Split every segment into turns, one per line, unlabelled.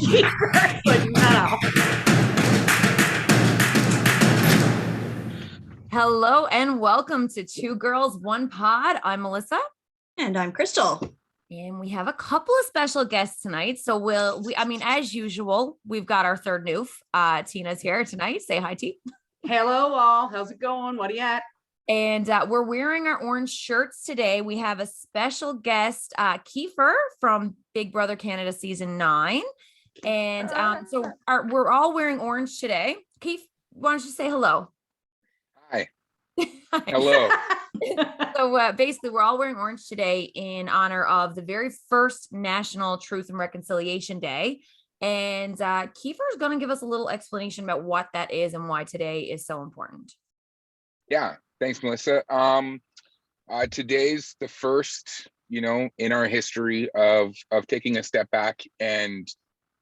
Like, no.
Hello and welcome to Two Girls, One Pod. I'm Melissa.
And I'm Crystal.
And we have a couple of special guests tonight. So as usual, we've got our third noof. Tina's here tonight. Say hi, T.
Hello, all. How's it going? What are you at?
And we're wearing our orange shirts today. We have a special guest, Kiefer from Big Brother Canada Season 9. And we're all wearing orange today. Keith, why don't you say hello?
Hi. Hello.
So basically, we're all wearing orange today in honor of the very first National Truth and Reconciliation Day. And Kiefer is going to give us a little explanation about what that is and why today is so important.
Yeah, thanks, Melissa. Today's the first, in our history of taking a step back and,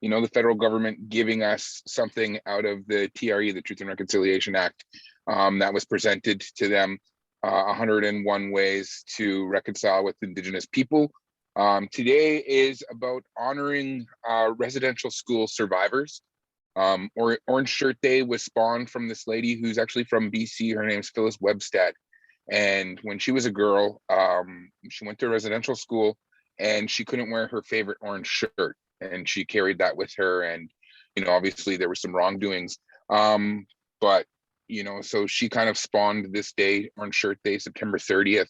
the federal government giving us something out of the TRE, the Truth and Reconciliation Act, that was presented to them, 101 ways to reconcile with Indigenous people. Today is about honoring residential school survivors. Orange Shirt Day was spawned from this lady who's actually from BC. Her name's Phyllis Webstad. And when she was a girl, she went to a residential school and she couldn't wear her favorite orange shirt. And she carried that with her. And, obviously there were some wrongdoings. But so she kind of spawned this day, Orange Shirt Day, September 30th.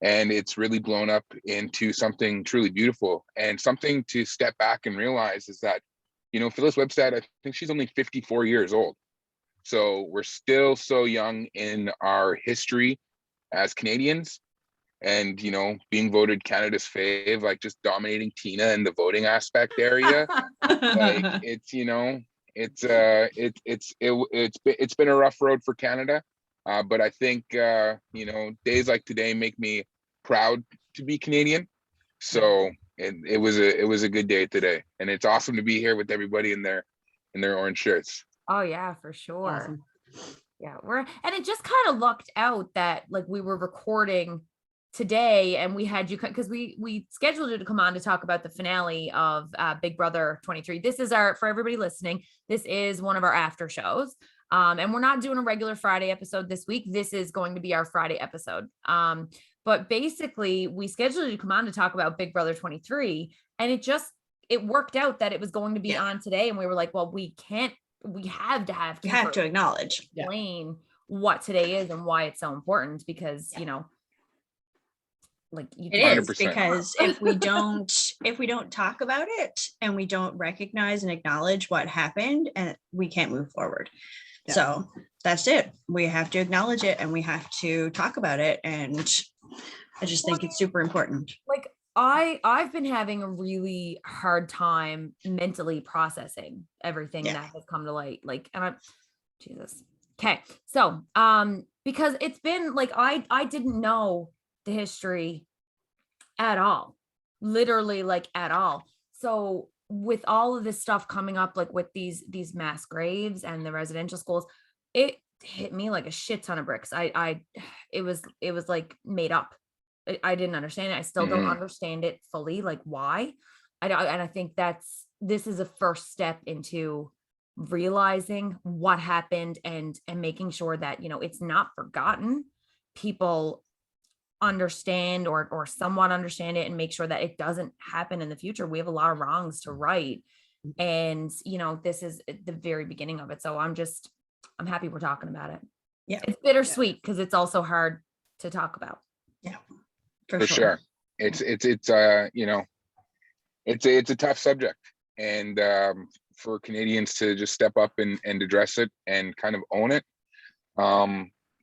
And it's really blown up into something truly beautiful and something to step back and realize is that, Phyllis Webstad, I think she's only 54 years old. So we're still so young in our history as Canadians and, being voted Canada's fave, like just dominating Tina in the voting aspect area. Like it's been a rough road for Canada, but I think days like today make me proud to be Canadian. So it was a good day today, and it's awesome to be here with everybody in their orange shirts.
Oh yeah, for sure.
Awesome.
Yeah, and it just kind of lucked out that like we were recording today and we had you because we scheduled you to come on to talk about the finale of Big Brother 23. This is for everybody listening, this is one of our after shows. And we're not doing a regular Friday episode this week. This is going to be our Friday episode. But basically we scheduled you to come on to talk about Big Brother 23 and it worked out that it was going to be on today. And we were like, well, we have to
acknowledge,
explain what today is and why it's so important because, like
it is 100%. Because if we don't talk about it and we don't recognize and acknowledge what happened, and we can't move forward. Yeah. So that's it. We have to acknowledge it and we have to talk about it. And I just think it's super important.
Like I've been having a really hard time mentally processing everything that has come to light. Like, and Jesus. Okay. So, because it's been like, I didn't know the history at all, literally like at all. So with all of this stuff coming up, like with these mass graves and the residential schools, it hit me like a shit ton of bricks. It was like made up. I didn't understand it. I still don't understand it fully. Like why? And I think this is a first step into realizing what happened and making sure that, it's not forgotten. People understand or somewhat understand it and make sure that it doesn't happen in the future. We have a lot of wrongs to right. And, this is the very beginning of it. So I'm happy we're talking about it.
Yeah.
It's bittersweet because it's also hard to talk about.
Yeah.
For sure. It's a tough subject. And for Canadians to just step up and address it and kind of own it.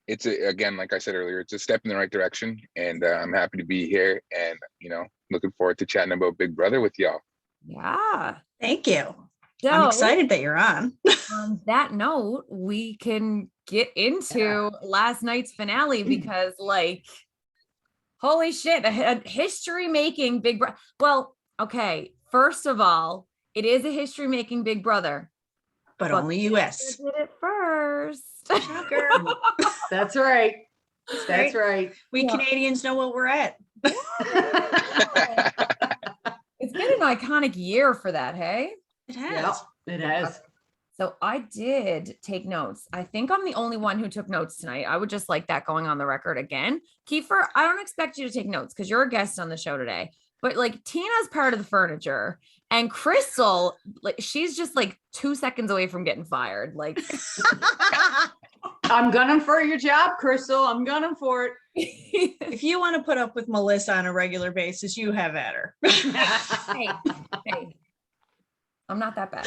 Again, like I said earlier, it's a step in the right direction, and I'm happy to be here and, looking forward to chatting about Big Brother with y'all.
Yeah.
Thank you.
So,
I'm excited that you're on.
On that note, we can get into last night's finale because holy shit, a history making Big Brother. Well, okay. First of all, it is a history making Big Brother.
But only US.
Did it first.
Shocker.
That's right. That's right.
We Canadians know what we're at.
It's been an iconic year for that, hey?
It
Yeah,
has.
it has.
So I did take notes. I think I'm the only one who took notes tonight. I would just like that going on the record again. Kiefer, I don't expect you to take notes because you're a guest on the show today. But like Tina's part of the furniture, and Crystal, like she's just like 2 seconds away from getting fired. Like
I'm gunning for your job, Crystal. I'm gunning for it.
If you want to put up with Melissa on a regular basis, you have at her.
hey, hey, I'm not that bad.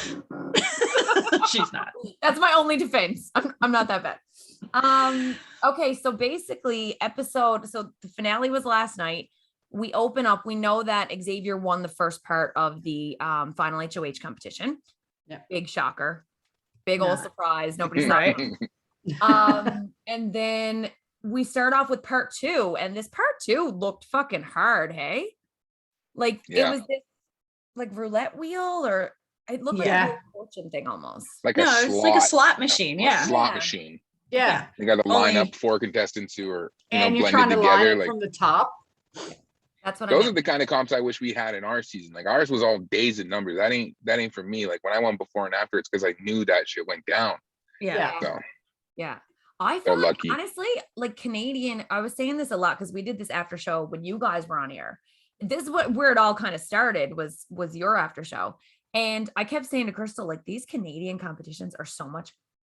She's not.
That's my only defense. I'm not that bad. Okay, so basically so the finale was last night. We open up, we know that Xavier won the first part of the final HOH competition.
Yeah.
Big shocker. Big old
Nah.
surprise. Nobody saw
Right.
it. And then we start off with part 2, and this part 2 looked fucking hard, hey? Like
Yeah.
it was this like roulette wheel, or it looked like
Yeah.
a Wheel of Fortune thing almost.
Like
No,
a
it's
slot,
like a slot machine.
a
Yeah.
slot
Yeah.
machine.
Yeah.
You got to line
Only-
up 4 contestants who are,
And you're
blended
trying to line
together.
it
Like
from the top.
That's what I
those are
meant.
the kind of comps I wish we had in our season. Like ours was all days and numbers. That ain't for me. Like when I went before and after, it's because I knew that shit went down.
Yeah.
So
Yeah. I
They're
feel like,
lucky.
honestly, like Canadian, I was saying this a lot because we did this after show when you guys were on air. This is where it all kind of started was your after show. And I kept saying to Crystal, like these Canadian competitions are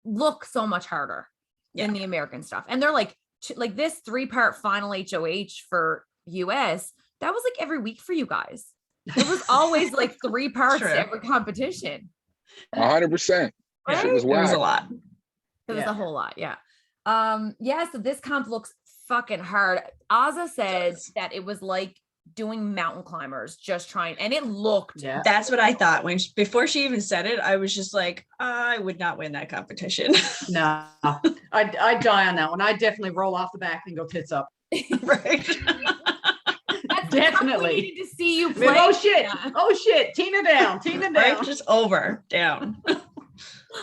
look so much harder than the American stuff. And they're like this 3-part final HOH for US, that was like every week for you guys. It was always like 3 parts
True.
to every competition.
100%.
Yeah.
Shit was
It was a
whack.
lot.
It was
Yeah.
a whole lot. Yeah. Yeah. So this comp looks fucking hard. Aza said that it was like doing mountain climbers, just trying, and it looked.
Yeah.
That's what I thought before she even said it. I was just like, I would not win that competition.
No, I die on that one. I definitely roll off the back and go tits up.
Right.
That's
Definitely.
We needed to see you
I
play.
mean, oh shit!
Yeah.
Oh shit! Tina down! Tina down!
Right. Just over, down.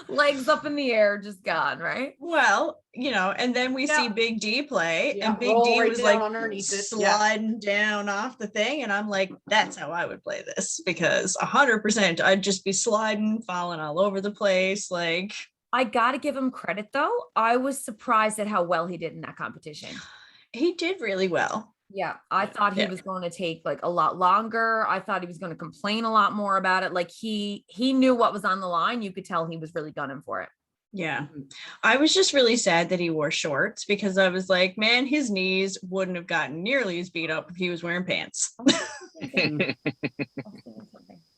Legs up in the air, just gone. Right.
Well, and then we see Big D play,
Yeah,
and Big
roll
D
right
was
down
like
underneath it. Yeah.
sliding down off the thing, and I'm like, that's how I would play this, because 100% I'd just be sliding, falling all over the place. Like,
I got to give him credit though. I was surprised at how well he did in that competition.
he did really well.
Yeah, I thought he
Yeah.
was going to take like a lot longer. I thought he was going to complain a lot more about it. Like he knew what was on the line. You could tell he was really gunning for it.
Yeah. I was just really sad that he wore shorts, because I was like, man, his knees wouldn't have gotten nearly as beat up if he was wearing pants.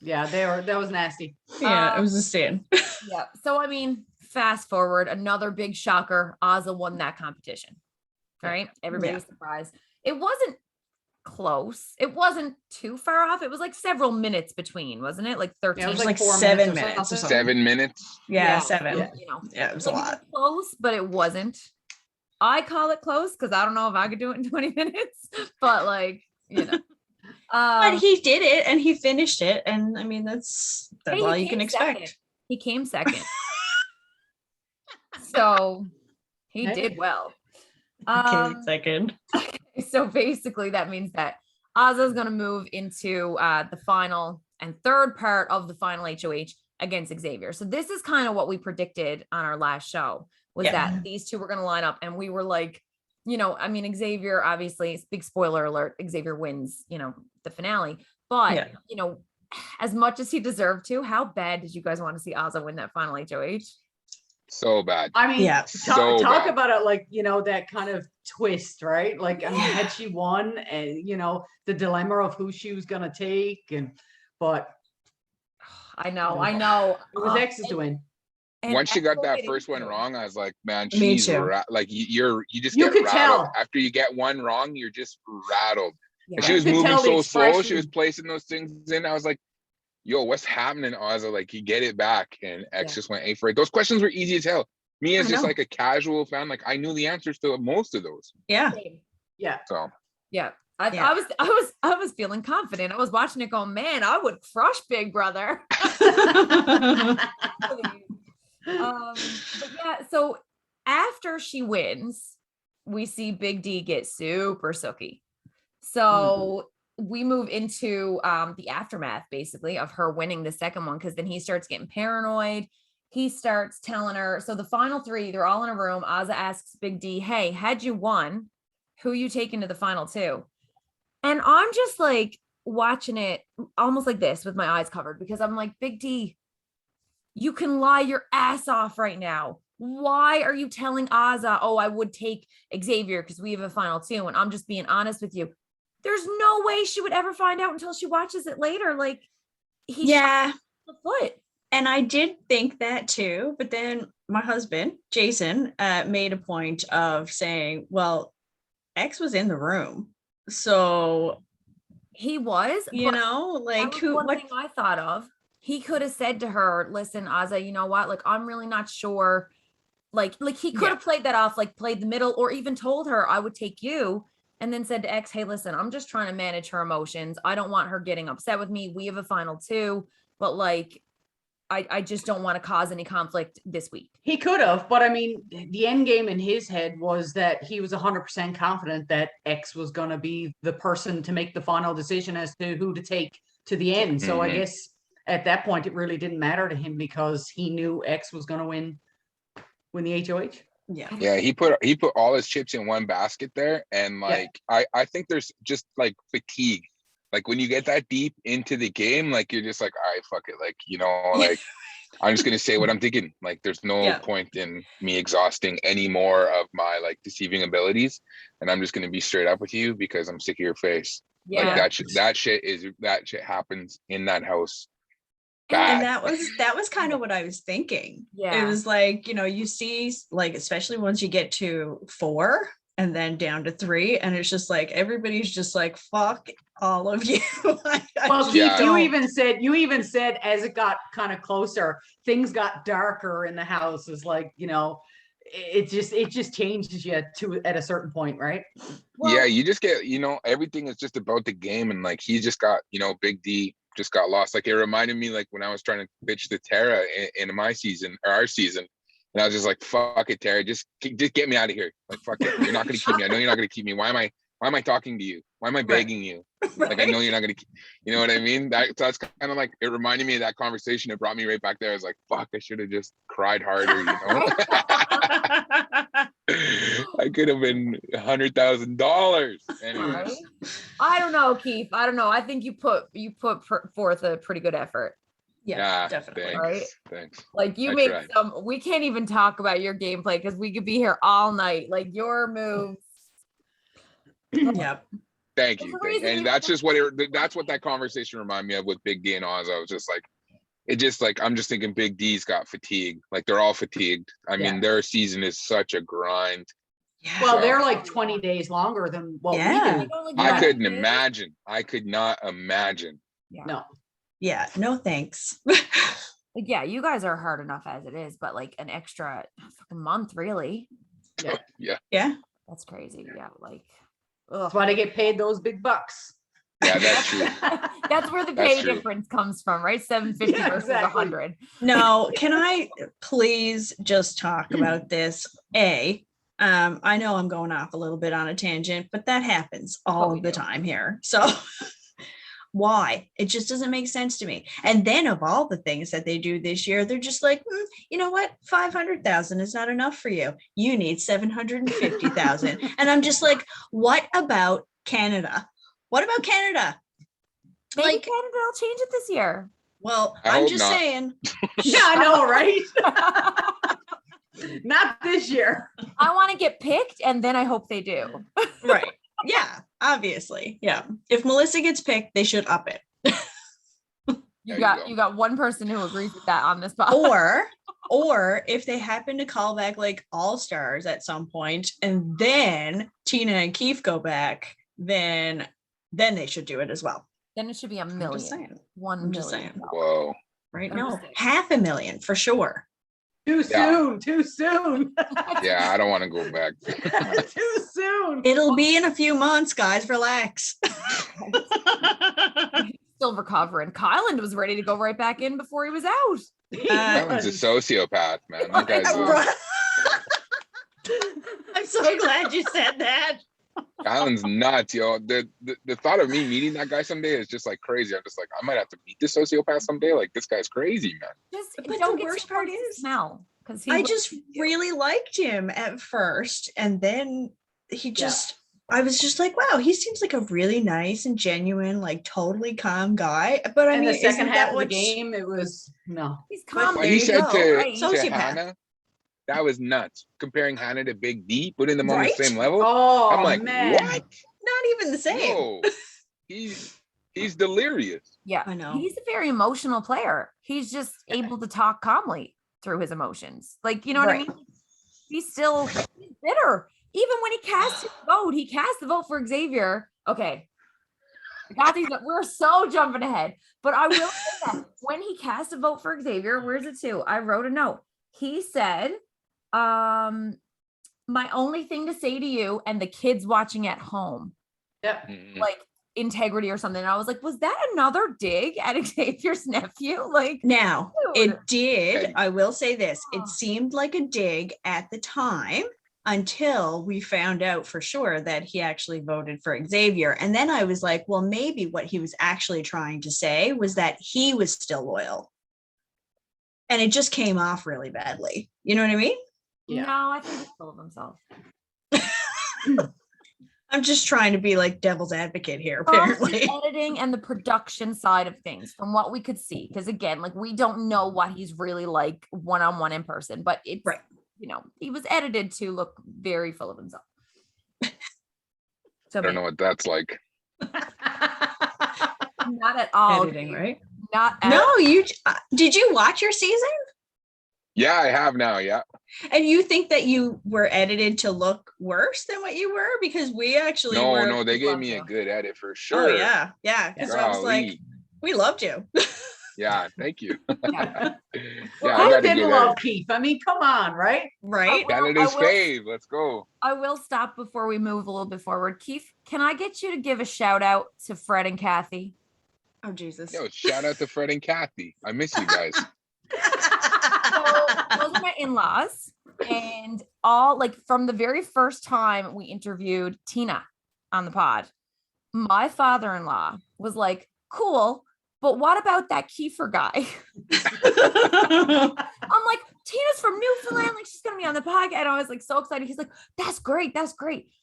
Yeah, that was nasty.
Yeah, it was a sin.
Yeah. So I mean, fast forward, another big shocker. Ozza won that competition. All right. Everybody
Yeah.
was surprised. It wasn't close. It wasn't too far off. It was like several minutes between, wasn't it? Like 13.
Yeah, it was
like
like 4
7
minutes or
minutes or
something.
7 minutes.
Yeah, 7.
Yeah.
You know,
Yeah, it was a
like, it
lot.
was close, but it wasn't. I call it close because I don't know if I could do it in 20 minutes, but like,
But he did it, and he finished it, and I mean, that's
Hey,
all
he
you can
came
expect.
second. He came second. So he
Hey.
did well.
Okay, second.
So basically that means that Ozza is going to move into the final and third part of the final HOH against Xavier. So this is kind of what we predicted on our last show, was
Yeah.
that these two were going to line up, and we were like, I mean, Xavier, obviously, big spoiler alert, Xavier wins, the finale, but
Yeah.
As much as he deserved to, how bad did you guys want to see Ozza win that final HOH?
So bad.
I mean,
Yeah.
talk
So bad.
about it like, that kind of twist, right? Like, I mean, had she won, and, the dilemma of who she was going to take, but
I know.
it was X's to win.
And
Once she got that
X
first one
too.
wrong, I was like, man,
Me
she's
too.
like you just
You
get
could
rattled.
tell.
After you get one wrong, you're just rattled.
Yeah.
And she was
You could
moving
tell the
so slow. She
expression.
was placing those things in. I was like, yo, what's happening, Ozza? Like, you get it back. And X
Yeah.
just went A for it. Those questions were easy as hell. Me as
I
just
know.
like a casual fan, like I knew the answers to most of those.
Yeah.
Yeah.
So
Yeah.
Yeah.
I was feeling confident. I was watching it going, man, I would crush Big Brother. But yeah, so after she wins, we see Big D get super sooky. So we move into the aftermath basically of her winning the second one, because then he starts getting paranoid. He starts telling her, so the final three, they're all in a room. Ozzy asks Big D, hey, had you won, who you taking to the final two? And I'm just like watching it almost like this with my eyes covered, because I'm like, Big D, you can lie your ass off right now. Why are you telling Ozzy, oh, I would take Xavier because we have a final two? And I'm just being honest with you. There's no way she would ever find out until she watches it later. Like, he shot the foot.
And I did think that too, but then my husband, Jason, made a point of saying, well, X was in the room. So
he was,
you know, like
one thing I thought of, he could have said to her, listen, Ozzy, you know what? Like, I'm really not sure. Like he could have played that off, like played the middle, or even told her I would take you. And then said to X, hey, listen, I'm just trying to manage her emotions. I don't want her getting upset with me. We have a final two, but like, I just don't want to cause any conflict this week.
He could have, but I mean, the end game in his head was that he was 100% confident that X was going to be the person to make the final decision as to who to take to the end. So I guess at that point, it really didn't matter to him because he knew X was going to win the HOH.
Yeah, he put all his chips in one basket there, and like I think there's just like fatigue. Like when you get that deep into the game, like you're just like, all right, fuck it, like, you know, like I'm just gonna say what I'm thinking. Like there's no point in me exhausting any more of my like deceiving abilities, and I'm just gonna be straight up with you because I'm sick of your face. Like that shit happens in that house.
And that was kind of what I was thinking. It was like, you know, you see, like, especially once you get to 4 and then down to 3, and it's just like everybody's just like, fuck all of you.
Well, you even said as it got kind of closer, things got darker in the house. It's like, you know, it just changes you at a certain point, right?
Well, yeah, you just get, you know, everything is just about the game, and like he just got, you know, Big D just got lost. Like it reminded me like when I was trying to bitch the Tara in my season or our season, and I was just like, fuck it, Tara, just get me out of here. Like fuck it, you're not gonna keep me. I know you're not gonna keep me. Why am I talking to you? Why am I begging you? Like I know you're not gonna keep, you know what I mean? That's kind of like, it reminded me of that conversation. It brought me right back there. I was like, fuck, I should have just cried harder, you know. I could have been $100,000.
Right? I don't know, Keith. I don't know. I think you put forth a pretty good effort.
Yeah, definitely.
Thanks,
right?
Thanks.
Like you made we can't even talk about your gameplay because we could be here all night. Like your moves.
Yep.
Thank you. And that's just that's what that conversation reminded me of with Big D and Oz. I was just like, it just like, I'm just thinking Big D's got fatigue. Like they're all fatigued. I mean, their season is such a grind.
Yeah.
Well, they're like 20 days longer than what we do.
I couldn't imagine. I could not imagine.
Yeah.
No.
Yeah. No, thanks.
Yeah, you guys are hard enough as it is, but like an extra fucking month, really.
Yeah.
That's crazy. Yeah, like
that's why they get paid those big bucks.
Yeah, that's true.
That's where the pay difference comes from, right? $750 versus $100.
No, can I please just talk about this? I know I'm going off a little bit on a tangent, but that happens all the time here. So why? It just doesn't make sense to me. And then of all the things that they do this year, they're just like, you know what? 500,000 is not enough for you. You need 750,000. And I'm just like, what about Canada? What about Canada?
Maybe Canada will change it this year.
Well, I'm just saying.
Yeah, I know, right? Not this year.
I want to get picked, and then I hope they do.
Right. Yeah, obviously. Yeah. If Melissa gets picked, they should up it.
You got one person who agrees with that on this podcast. Or if they happen to call back like all stars at some point, and then Tina and Keith go back, then they should do it as well. Then it should be $1 million.
I'm just saying.
$1 million.
Whoa.
Right? No, $500,000 for sure.
Too soon.
Yeah, I don't want to go back.
Too soon.
It'll be in a few months, guys. Relax.
Still recovering. Kylan was ready to go right back in before he was out.
Kylan's a sociopath, man. That guy's
I'm so glad you said that.
Allen's nuts, yo. The thought of me meeting that guy someday is just like crazy. I'm just like, I might have to meet this sociopath someday. Like, this guy's crazy, man.
Just
But
don't
the
get
worst
too
part
close to
is,
smell because
I just really liked him at first, and then he just I was just like, wow, he seems like a really nice and genuine, like totally calm guy. But I
And
mean,
the second
isn't
half
that
of the
what
game, it was no.
he's
But
calm.
What
there
he
you
said
go,
right?
to
sociopath.
Hannah, that was nuts. Comparing Hannah to Big D, putting them on the
Right?
same level.
Oh
I'm like,
man.
what?
Not even the same.
Yo, he's delirious.
Yeah,
I know.
he's a very emotional player. He's just able to talk calmly through his emotions. Like, you know what I
Right.
mean? He's bitter. Even when he cast the vote for Xavier. Okay. We're so jumping ahead. But I will say that when he cast a vote for Xavier, where's it to? I wrote a note. He said, my only thing to say to you and the kids watching at home,
Yep.
like integrity or something. And I was like, was that another dig at Xavier's nephew? Like,
Now,
dude.
it did.
Okay.
I will say this.
Oh.
It seemed like a dig at the time until we found out for sure that he actually voted for Xavier. And then I was like, well, maybe what he was actually trying to say was that he was still loyal. And it just came off really badly. You know what I mean?
Yeah.
No, I think he's full of himself.
I'm just trying to be like devil's advocate here,
From
apparently.
the editing and the production side of things, from what we could see, because again, like we don't know what he's really like one-on-one in person, but it's
Right.
You know, he was edited to look very full of himself. So
I don't know what that's like.
not at all.
Editing, right?
Not at
No, you did you watch your season?
Yeah, I have now. Yeah.
And you think that you were edited to look worse than what you were? Because we actually were.
No, they gave
love
me a
you.
good edit for
Oh
sure.
yeah. Because I was like,
Golly.
we loved you.
Yeah, thank you.
Yeah.
Yeah,
Who
I got a
didn't
good
love
edit.
Keith? I mean, come on, right?
Right?
Canada's
I will-
fave. Let's go.
I will stop before we move a little bit forward. Keith, can I get you to give a shout out to Fred and Kathy?
Oh Jesus.
Yo, shout out to Fred and Kathy. I miss you guys.
So those are my in-laws, and all like from the very first time we interviewed Tina on the pod, my father-in-law was like, cool, but what about that Kiefer guy? I'm like, Tina's from Newfoundland, like she's gonna be on the podcast. And I was like so excited. He's like, that's great,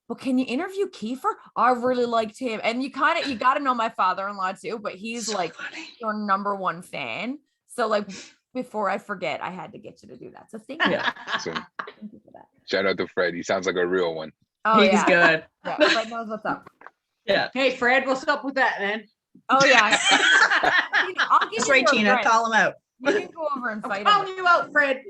but can you interview Kiefer? I really liked him. And you gotta know my father-in-law too, but he's
So
like
funny.
your number one fan. So like before I forget, I had to get you to do that. So thank you.
Awesome.
Thank you for that.
Shout out to Fred. He sounds like a real one.
Oh
He's
yeah.
good.
Yeah, Fred knows what's up.
Yeah.
Hey, Fred, what's up with that, man?
Oh yeah. I'll give
That's
you
right,
more
Tina.
Fred.
Call him out.
You can go over and
I'm
fight
calling
him.
you out, Fred.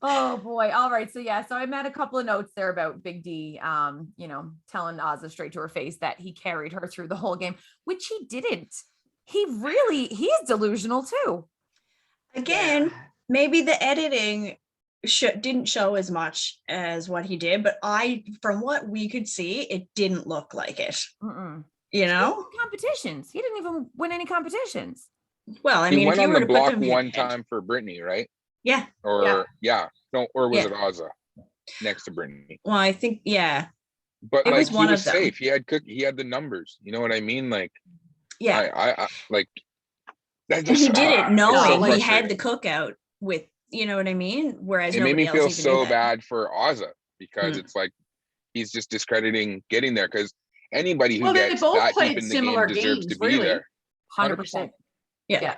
Oh boy. All right. So yeah, so I met a couple of notes there about Big D, telling Ozza straight to her face that he carried her through the whole game, which he didn't. He's delusional too.
Again, maybe the editing didn't show as much as what he did, but from what we could see, it didn't look like it.
Mm-mm.
You know?
Competitions. He didn't even win any competitions.
Well, I
He
mean,
went
if you
on
were
the
to put
block
them
one
hand-
time for Brittany, right?
Yeah.
Or no, or was
Yeah.
it Ozza next to Brittany?
Well, I think
But
It
like
was
he
one
was
of them.
safe. He had the numbers. You know what I mean? Like
yeah.
I like that
And he
just
did it knowing
like-
he had the cookout with, you know what I mean? Whereas
It made
nobody
me
else
feel
even knew
so
that.
bad for Ozza because it's like he's just discrediting getting there because anybody who
Well, they
gets
both
that
played
deep in the
similar
game deserves to
games,
be
really.
there.
100%.
Yeah.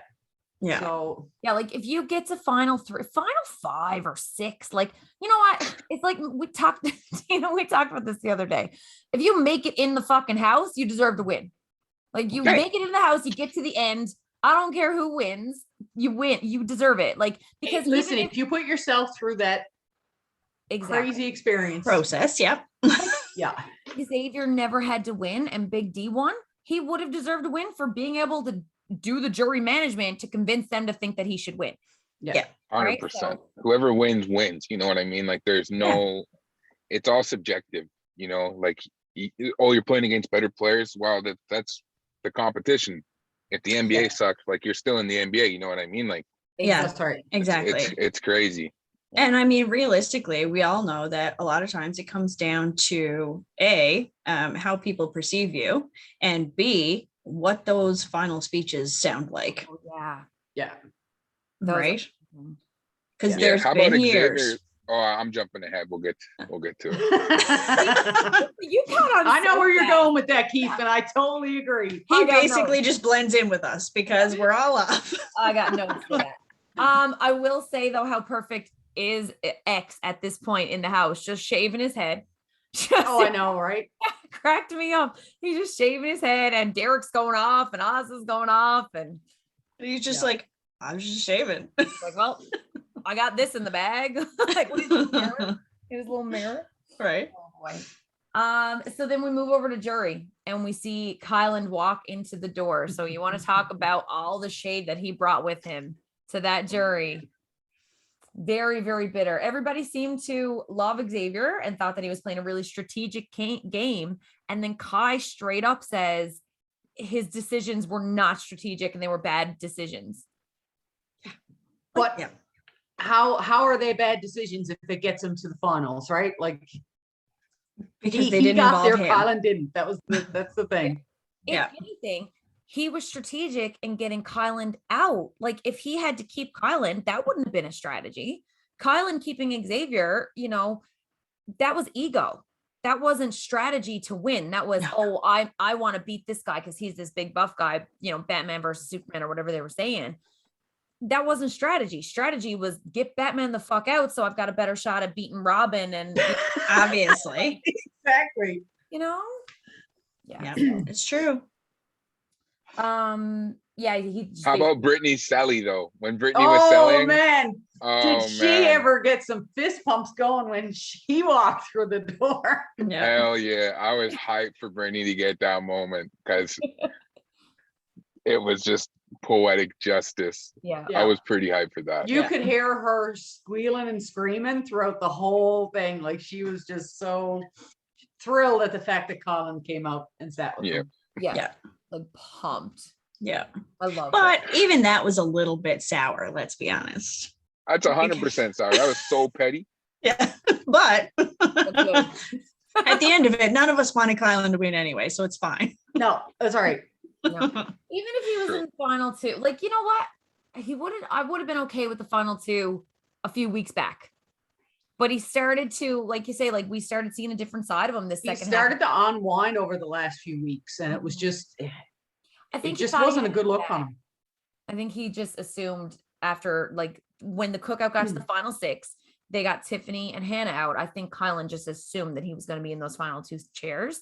Yeah.
So
Yeah, like if you get to final 5 or 6, like, you know what? It's like we talked about this the other day. If you make it in the fucking house, you deserve to win. Like you
Right.
make it in the house, you get to the end. I don't care who wins, you win, you deserve it. Like because
listen,
even
if you put yourself through that
exactly.
crazy experience,
Process. Yep.
yeah,
Xavier never had to win and Big D won, he would have deserved to win for being able to do the jury management to convince them to think that he should win.
yeah.
100%.
Right,
Whoever wins, wins. You know what I mean? Like there's no, it's all subjective, you know, like, you're playing against better players. Wow. That's the competition. If the NBA sucks, like you're still in the NBA. You know what I mean? Like
Yeah.
That's right.
Exactly.
it's crazy.
And I mean, realistically, we all know that a lot of times it comes down to A, how people perceive you, and B, what those final speeches sound like.
Oh, yeah.
Yeah.
Those are-
Right? Because
Yeah,
there's
how about
been
Xavier?
years.
Oh, I'm jumping ahead. We'll get to it.
You kind of
I know where you're
said that.
going with that, Keith, and I totally agree.
I
He
got
basically
notes.
just blends in with us because we're all off.
I got notes for that. I will say though, how perfect is X at this point in the house, just shaving his head. Just
Oh, I know, right?
cracked me up. He's just shaving his head, and Derek's going off, and Oz is going off, and
He's just
Yeah.
like, I was just shaving.
like, well, I got this in the bag. Like, what is his mirror? His little mirror.
Right.
Oh boy. So then we move over to jury, and we see Kylan walk into the door. So you want to talk about all the shade that he brought with him to that jury. Very, very bitter. Everybody seemed to love Xavier and thought that he was playing a really strategic game. And then Kai straight up says his decisions were not strategic and they were bad decisions.
But
Yeah.
how are they bad decisions if it gets them to the finals, right? Like
Because
he
they didn't
got there,
involve him.
Colin didn't. That's the thing.
Yeah.
If anything, he was strategic in getting Kylan out. Like if he had to keep Kylan, that wouldn't have been a strategy. Kylan keeping Xavier, that was ego. That wasn't strategy to win. That was,
No.
I want to beat this guy because he's this big buff guy, Batman versus Superman or whatever they were saying. That wasn't strategy. Strategy was get Batman the fuck out so I've got a better shot at beating Robin and
Obviously.
Exactly.
Yeah.
Yeah, it's true.
Yeah, he just
How about Brittany's Sally though? When Brittany was
Oh
selling,
man, did
oh
she
man,
ever get some fist pumps going when she walked through the door?
Yeah.
hell yeah! I was hyped for Brittany to get that moment because it was just poetic justice.
yeah.
Yeah.
I was pretty hyped for that.
You
Yeah.
could hear her squealing and screaming throughout the whole thing. Like she was just so thrilled at the fact that Colin came out and sat with
Yeah.
him.
Yeah.
Yeah.
Like pumped.
Yeah.
I love
But even that was a little bit sour, let's be honest.
That's 100% sorry. That was so petty.
Yeah. But
it.
at the end of it, none of us wanted Kylan to win anyway, so it's fine.
No, that's all right.
No. Even if he was
True.
in the final two, like, you know what? I would have been okay with the final two a few weeks back. But he started to, like you say, like we started seeing a different side of him this
He
second
started
half.
to unwind over the last few weeks, and it was just,
I
it
think he
just
thought he
wasn't a
had
good
it
look
back.
on him.
I think he just assumed after, like, when the cookout got to the final six, they got Tiffany and Hannah out. I think Kylan just assumed that he was going to be in those final two chairs,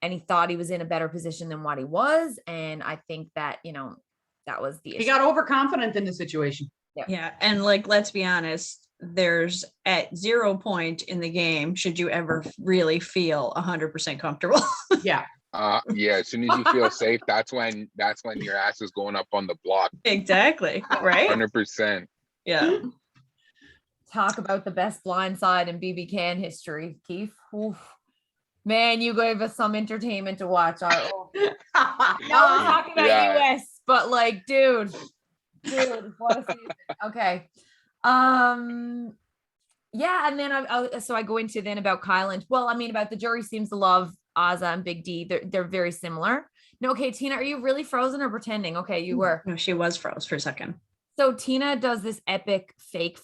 and he thought he was in a better position than what he was. And I think that, that was the issue.
He got overconfident in the situation.
Yeah. And like, let's be honest, there's at 0 point in the game should you ever really feel 100% comfortable.
Yeah.
Yeah, as soon as you feel safe, that's when your ass is going up on the block.
Exactly. Right.
100%.
Yeah.
Talk about the best blind side in BB Can history, Keith. Oof. Man, you gave us some entertainment to watch. Now we're talking about
Yeah.
US, but like, dude, what a season. Okay. Yeah, and then I go into then about Kylan. Well, I mean, about the jury seems to love Ozza and Big D. They're very similar. No, okay, Tina, are you really frozen or pretending? Okay, you were.
No, she was froze for a second.
So Tina does this epic fake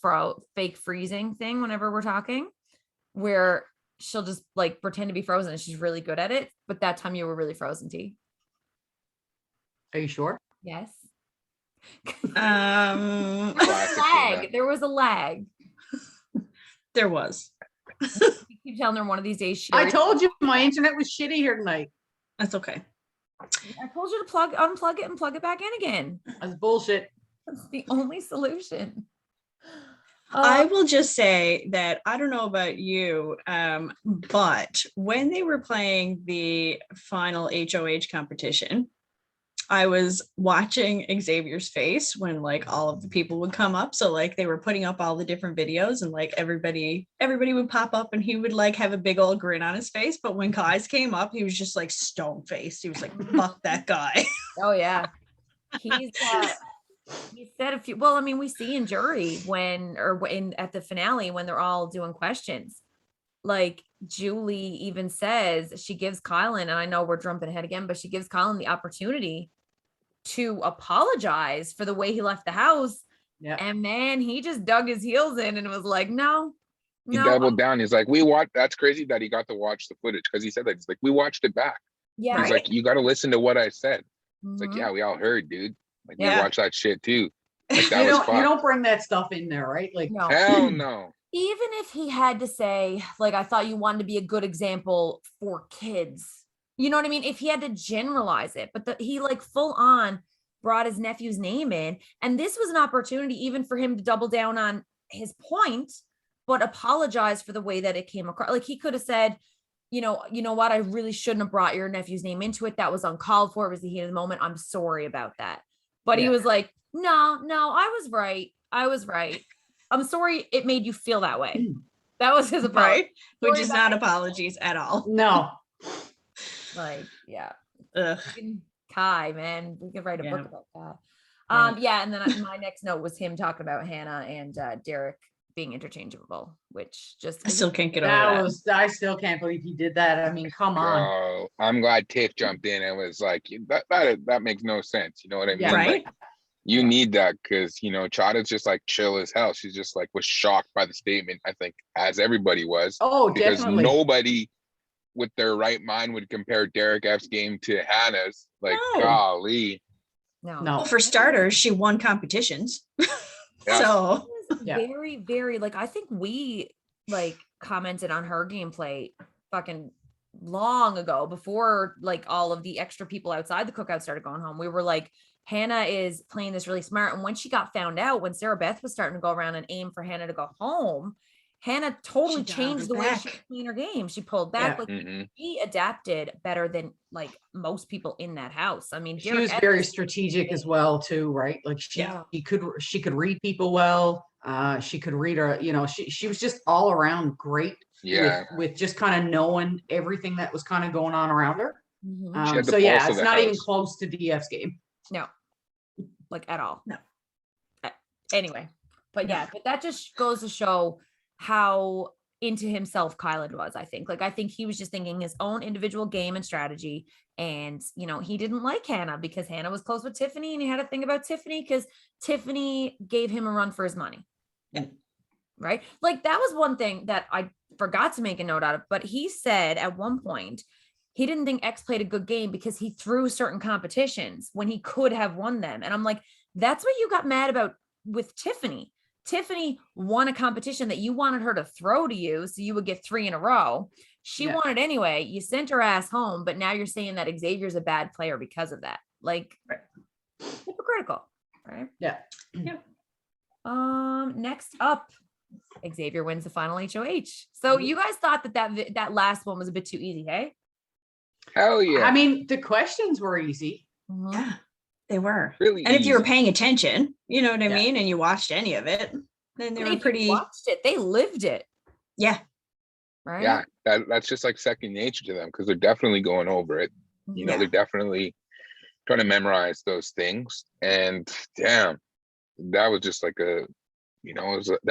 freezing thing whenever we're talking, where she'll just like pretend to be frozen and she's really good at it. But that time you were really frozen, T.
Are you sure?
Yes.
Classic Tina.
There was a lag.
There was.
You keep telling her one of these days.
I told you my internet was shitty here tonight.
That's okay.
I told you to unplug it and plug it back in again.
That's bullshit.
That's the only solution.
I will just say that I don't know about you, but when they were playing the final HOH competition, I was watching Xavier's face when like all of the people would come up. So like they were putting up all the different videos and like everybody would pop up and he would like have a big old grin on his face. But when Kai's came up, he was just like stone faced. He was like, fuck that guy.
Oh yeah. He's He said a few. Well, I mean, we see in jury at the finale when they're all doing questions. Like Julie even says she gives Kylan, and I know we're jumping ahead again, but she gives Kylan the opportunity to apologize for the way he left the house.
Yeah.
And man, he just dug his heels in and was like, no.
He doubled down. He's like, we watched. That's crazy that he got to watch the footage, because he said that. He's like, we watched it back.
Yeah.
He's like, you got to listen to what I said. It's like,
Mhm.
yeah, we all heard, dude. Like, we
Yeah.
watched that shit too. Like, that
You
was
don't,
fun.
you don't bring that stuff in there, right? Like,
No.
Hell no.
Even if he had to say, like, I thought you wanted to be a good example for kids, you know what I mean? If he had to generalize it, but he like full on brought his nephew's name in. And this was an opportunity even for him to double down on his point, but apologize for the way that it came across. Like he could have said, you know what? I really shouldn't have brought your nephew's name into it. That was uncalled for. It was the heat of the moment. I'm sorry about that. But he was like, no, I was right. I'm sorry it made you feel that way. That was his apology.
Right? Which is not apologies at all.
no.
Like, yeah.
Ugh.
Kai, man. We could write a
Yeah.
book about that. Yeah, and then my next note was him talking about Hannah and Derek being interchangeable, which just
I still can't get over that.
I still can't believe he did that. I mean, come on.
Oh, I'm glad Tiff jumped in and was like, that makes no sense. You know what I mean?
Yeah.
Right?
Like, you need that, because Chada's just like chill as hell. She's just like was shocked by the statement, I think, as everybody was.
Oh,
Because
definitely.
nobody with their right mind would compare Derek F's game to Hannah's. Like,
No.
golly.
no.
Well, for starters, she won competitions.
Yeah.
So
Yeah.
Very, very like I think we like commented on her gameplay fucking long ago before like all of the extra people outside the cookout started going home. We were like, Hannah is playing this really smart. And when she got found out, when Sarah Beth was starting to go around and aim for Hannah to go home, Hannah totally
She
changed the
dialed
way
it
she was
back.
playing her game. She pulled back.
Yeah.
Like
Mhm.
she adapted better than like most people in that house. I mean,
She
Derek
was
Evans-
very strategic as well, too, right? Like she could read people well. She could read her, she was just all around great.
Yeah.
With just kind of knowing everything that was kind of going on around her.
Mhm.
She had the
So yeah,
pulse of
it's
the
not even
house.
close to DF's game.
No, like at all.
No.
Anyway, but yeah, but that just goes to show how into himself Kylan was, I think. Like, I think he was just thinking his own individual game and strategy. And, he didn't like Hannah because Hannah was close with Tiffany and he had to think about Tiffany because Tiffany gave him a run for his money.
Yeah.
Right? Like, that was one thing that I forgot to make a note out of, but he said at one point, he didn't think X played a good game because he threw certain competitions when he could have won them. And I'm like, that's what you got mad about with Tiffany. Tiffany won a competition that you wanted her to throw to you so you would get 3 in a row. She won it anyway. You sent her ass home, but now you're saying that Xavier's a bad player because of that. Like, hypocritical, right?
Yeah.
Next up, Xavier wins the final HOH. So you guys thought that last one was a bit too easy, hey?
Hell yeah.
I mean, the questions were easy.
Mhm.
yeah, they were.
Really
And if you were
easy.
paying attention, you know what I
Yeah.
mean, and you watched any of it, then they
But
were
if you
pretty.
watched it. They lived it,
Yeah.
right?
Yeah, that's just like second nature to them, because they're definitely going over it.
Mhm.
They're definitely trying to memorize those things. And damn, that was just like that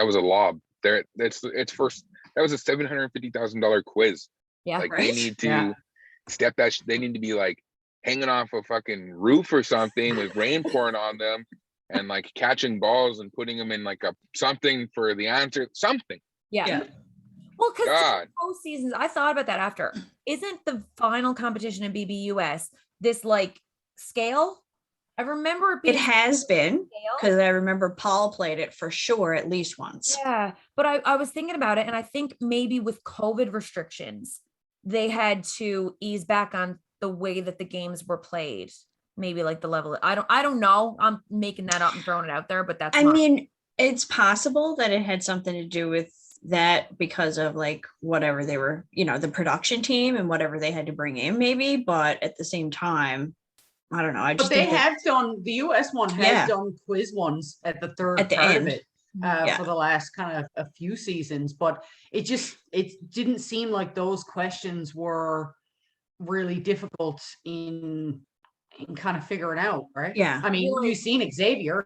was a lob. It's first. That was a $750,000 quiz.
Yeah.
Like
Right?
they need to
Yeah.
step that. They need to be like hanging off a fucking roof or something with rain pouring on them, and like catching balls and putting them in like a something for the answer. Something.
Yeah.
Yeah.
Well, because
God.
postseasons, I thought about that after. Isn't the final competition in BBUS this like scale? I remember it being
It has been,
scale.
because I remember Paul played it for sure at least once.
Yeah, but I was thinking about it, and I think maybe with COVID restrictions, they had to ease back on the way that the games were played. Maybe like the level. I don't know. I'm making that up and throwing it out there, but that's
I mean, it's possible that it had something to do with that because of like whatever they were, the production team and whatever they had to bring in, maybe. But at the same time, I don't know. I
But
just
they
think that
have done, the US one has
Yeah.
done quiz ones at the third
At the
part
end.
of it
Yeah.
for the last kind of a few seasons. But it didn't seem like those questions were really difficult in and kind of figure it out, right?
Yeah.
I mean, you've seen Xavier.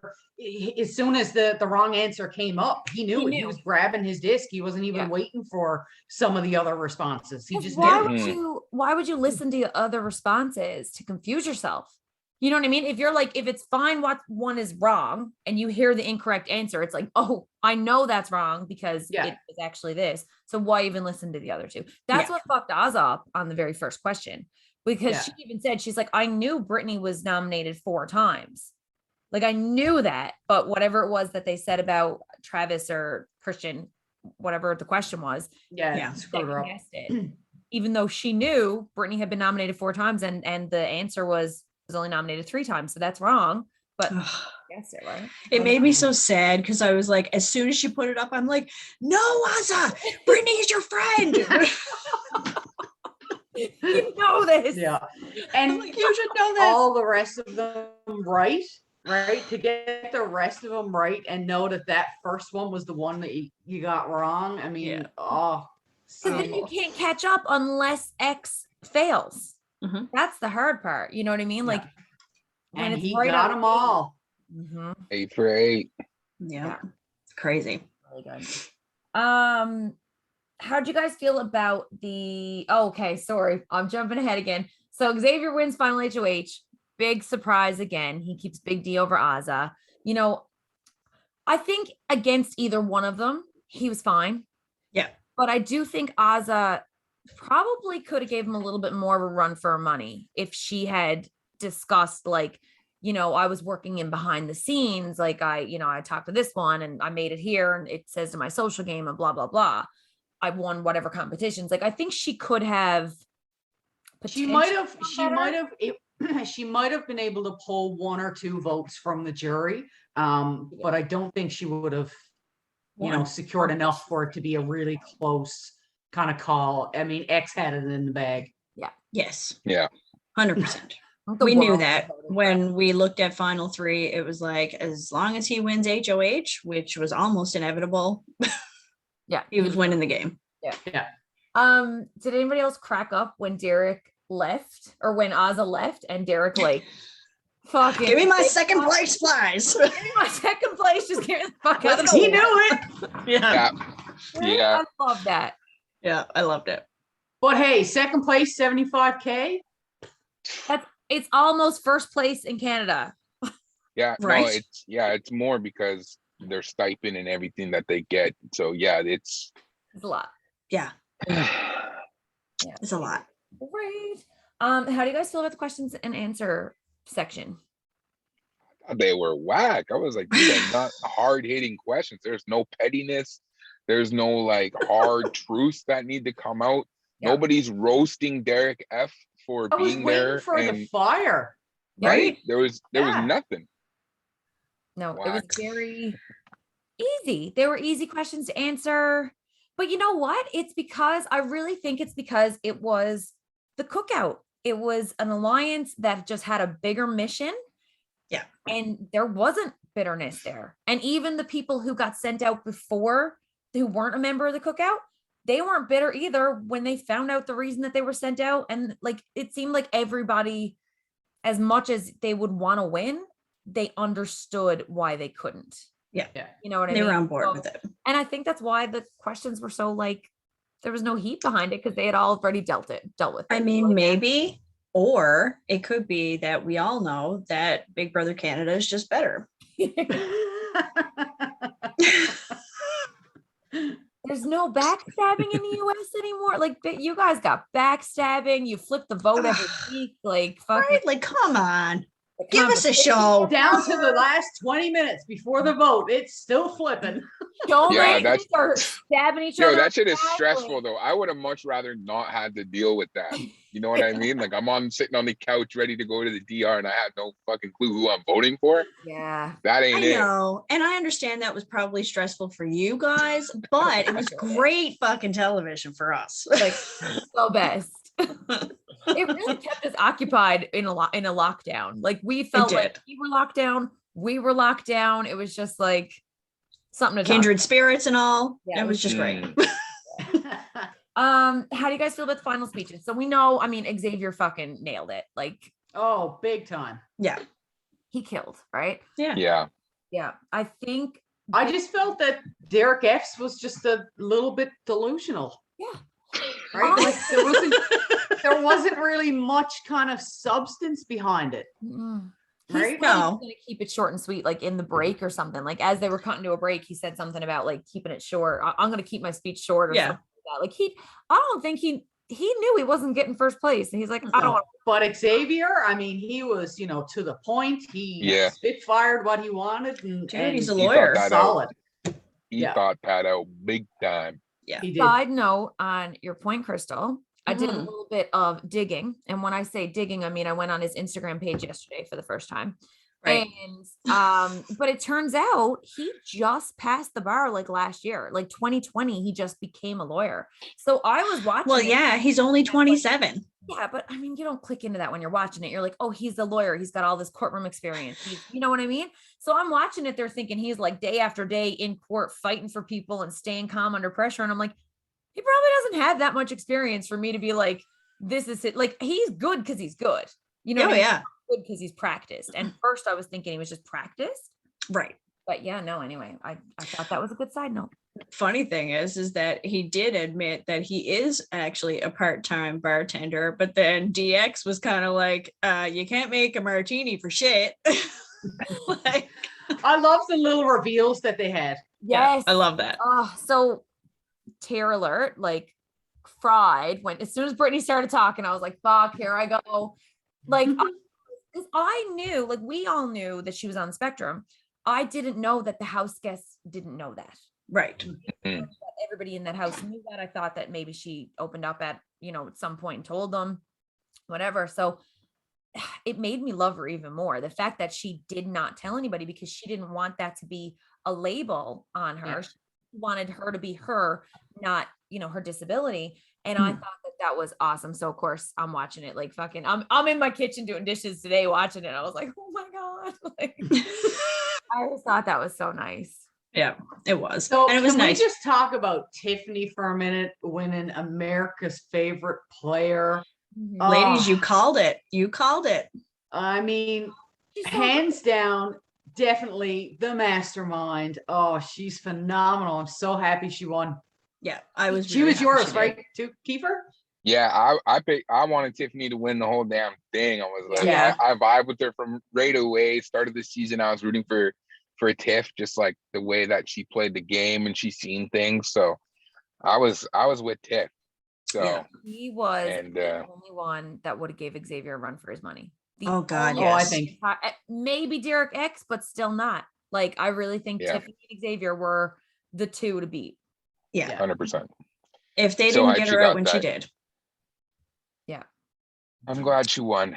As soon as the wrong answer came up, he knew it. He was grabbing his disc. He wasn't even waiting for some of the other responses. He just
why
knew.
why would you listen to other responses to confuse yourself? You know what I mean? If you're like, if it's fine, what one is wrong and you hear the incorrect answer, it's like, oh, I know that's wrong because it is actually this. So why even listen to the other two? That's what fucked Oz up on the very first question, because she even said, she's like, I knew Brittany was nominated 4 times. Like, I knew that, but whatever it was that they said about Travis or Christian, whatever the question was,
screwed her up.
Even though she knew Brittany had been nominated 4 times and the answer was only nominated 3 times. So that's wrong. But guess it, right?
It made me so sad because I was like, as soon as she put it up, I'm like, no, Azza, Brittany is your friend.
You know this.
Yeah. And
like, you should know this.
All the rest of them right? To get the rest of them right and know that first one was the one that you got wrong. I mean,
because then you can't catch up unless X fails.
Mm-hmm.
That's the hard part. You know what I mean? Like,
and he got them all.
8 for 8.
Yeah. It's crazy.
Really good. How'd you guys feel about the? Oh, okay, sorry, I'm jumping ahead again. So Xavier wins final HOH. Big surprise again. He keeps Big D over Azza. You know, I think against either one of them, he was fine.
Yeah.
But I do think Azza probably could have gave him a little bit more of a run for her money if she had discussed, like, you know, I was working in behind the scenes. Like, I talked to this one and I made it here and it says to my social game and blah, blah, blah. I won whatever competitions. Like, I think she could have.
She might have been able to pull 1 or 2 votes from the jury. But I don't think she would have, secured enough for it to be a really close kind of call. I mean, X had it in the bag.
Yeah.
Yes.
Yeah.
100%. We knew that when we looked at final 3, it was like, as long as he wins HOH, which was almost inevitable. He was winning the game.
Yeah.
Did anybody else crack up when Derek left, or when Azza left and Derek like, fucking
give me my second place prize.
Give me my second place. Just give me the fuck out.
He knew it.
Yeah.
I love that.
Yeah, I loved it.
But hey, second place, $75K.
It's almost first place in Canada.
Yeah,
right.
No, it's more because their stipend and everything that they get. So yeah, it's
a lot.
Yeah. It's a lot.
Great. How do you guys feel about the questions and answer section?
They were whack. I was like, these are not hard-hitting questions. There's no pettiness. There's no like hard truths that need to come out. Yep. Nobody's roasting Derek F for being there.
For the fire.
Right? There was nothing.
No, it was very easy. They were easy questions to answer. But you know what? I really think it's because it was the cookout. It was an alliance that just had a bigger mission.
Yeah.
And there wasn't bitterness there. And even the people who got sent out before, who weren't a member of the cookout, they weren't bitter either when they found out the reason that they were sent out. And like, it seemed like everybody, as much as they would want to win, they understood why they couldn't.
Yeah.
You know what I mean?
They were on board with it.
And I think that's why the questions were so like, there was no heat behind it because they had already dealt with it.
I mean, maybe, or it could be that we all know that Big Brother Canada is just better.
There's no backstabbing in the US anymore. Like, you guys got backstabbing. You flip the vote every week. Like, fuck.
Right? Like, come on. Give us a show.
Down to the last 20 minutes before the vote. It's still flipping.
Showmakers are stabbing each other.
That shit is stressful though. I would have much rather not had to deal with that. You know what I mean? Like, I'm sitting on the couch ready to go to the DR and I have no fucking clue who I'm voting for.
Yeah.
That ain't it.
I know. And I understand that was probably stressful for you guys, but it was great fucking television for us.
Like, so best. It really kept us occupied in a lockdown. Like, we felt like we were locked down. It was just like something to
kindred spirits and all. Yeah, it was just great.
How do you guys feel about the final speeches? So we know, I mean, Xavier fucking nailed it. Like,
Oh, big time.
Yeah.
He killed, right?
Yeah.
Yeah.
Yeah. I think
I just felt that Derek F's was just a little bit delusional.
Yeah.
Right? Like there wasn't really much kind of substance behind it.
Mm.
Right?
He's
No.
going to keep it short and sweet, like in the break or something. Like as they were cutting to a break, he said something about like keeping it short. I'm going to keep my speech short or
Yeah.
something like that. Like I don't think he knew he wasn't getting first place. And he's like, I don't want
But Xavier, I mean, he was, to the point. He spitfired what he wanted, and
he's a
and
lawyer.
solid.
He thought that out big time.
Yeah.
He did.
Side note on your point, Crystal. I did a little bit of digging. And when I say digging, I mean, I went on his Instagram page yesterday for the first time.
Right.
And but it turns out he just passed the bar like last year, like 2020, he just became a lawyer. So I was watching.
Well, yeah, he's only 27.
Yeah, but I mean, you don't click into that when you're watching it. You're like, oh, he's a lawyer. He's got all this courtroom experience. You know what I mean? So I'm watching it. They're thinking he's like day after day in court fighting for people and staying calm under pressure. And I'm like, he probably doesn't have that much experience for me to be like, this is it. Like he's good because he's good. You know,
Oh,
what I mean?
yeah.
Good because he's practiced. And first I was thinking he was just practiced.
Right.
But yeah, no, anyway, I thought that was a good side note.
Funny thing is that he did admit that he is actually a part-time bartender, but then DX was kind of like, you can't make a martini for shit. Like,
I love the little reveals that they had.
Yes.
I love that.
Oh, so tear alert, like fried when as soon as Brittany started talking, I was like, fuck, here I go. Like, because I knew, like we all knew that she was on the spectrum. I didn't know that the house guests didn't know that.
Right.
Everybody in that house knew that. I thought that maybe she opened up at some point and told them whatever. So it made me love her even more. The fact that she did not tell anybody because she didn't want that to be a label on her. Yeah. She wanted her to be her, not, her disability. And I thought that was awesome. So of course I'm watching it like fucking, I'm in my kitchen doing dishes today, watching it. I was like, oh my God. Like, I just thought that was so nice.
Yeah, it was.
So
and it was
can
nice.
we just talk about Tiffany for a minute, winning America's favorite player?
Ladies, you called it. You called it.
I mean, hands down, definitely the mastermind. Oh, she's phenomenal. I'm so happy she won.
Yeah, I was.
She was yours, right? Too, Kiefer?
Yeah, I wanted Tiffany to win the whole damn thing. I was like, I vibe with her from right away. Started the season, I was rooting for Tiff, just like the way that she played the game and she seen things. So I was with Tiff. So
he was the only one that would have gave Xavier a run for his money.
Oh God,
yes. I think
maybe Derek X, but still not. Like I really think Tiffany and Xavier were the two to beat.
Yeah,
100%.
If they didn't get her out when she did.
Yeah.
I'm glad she won.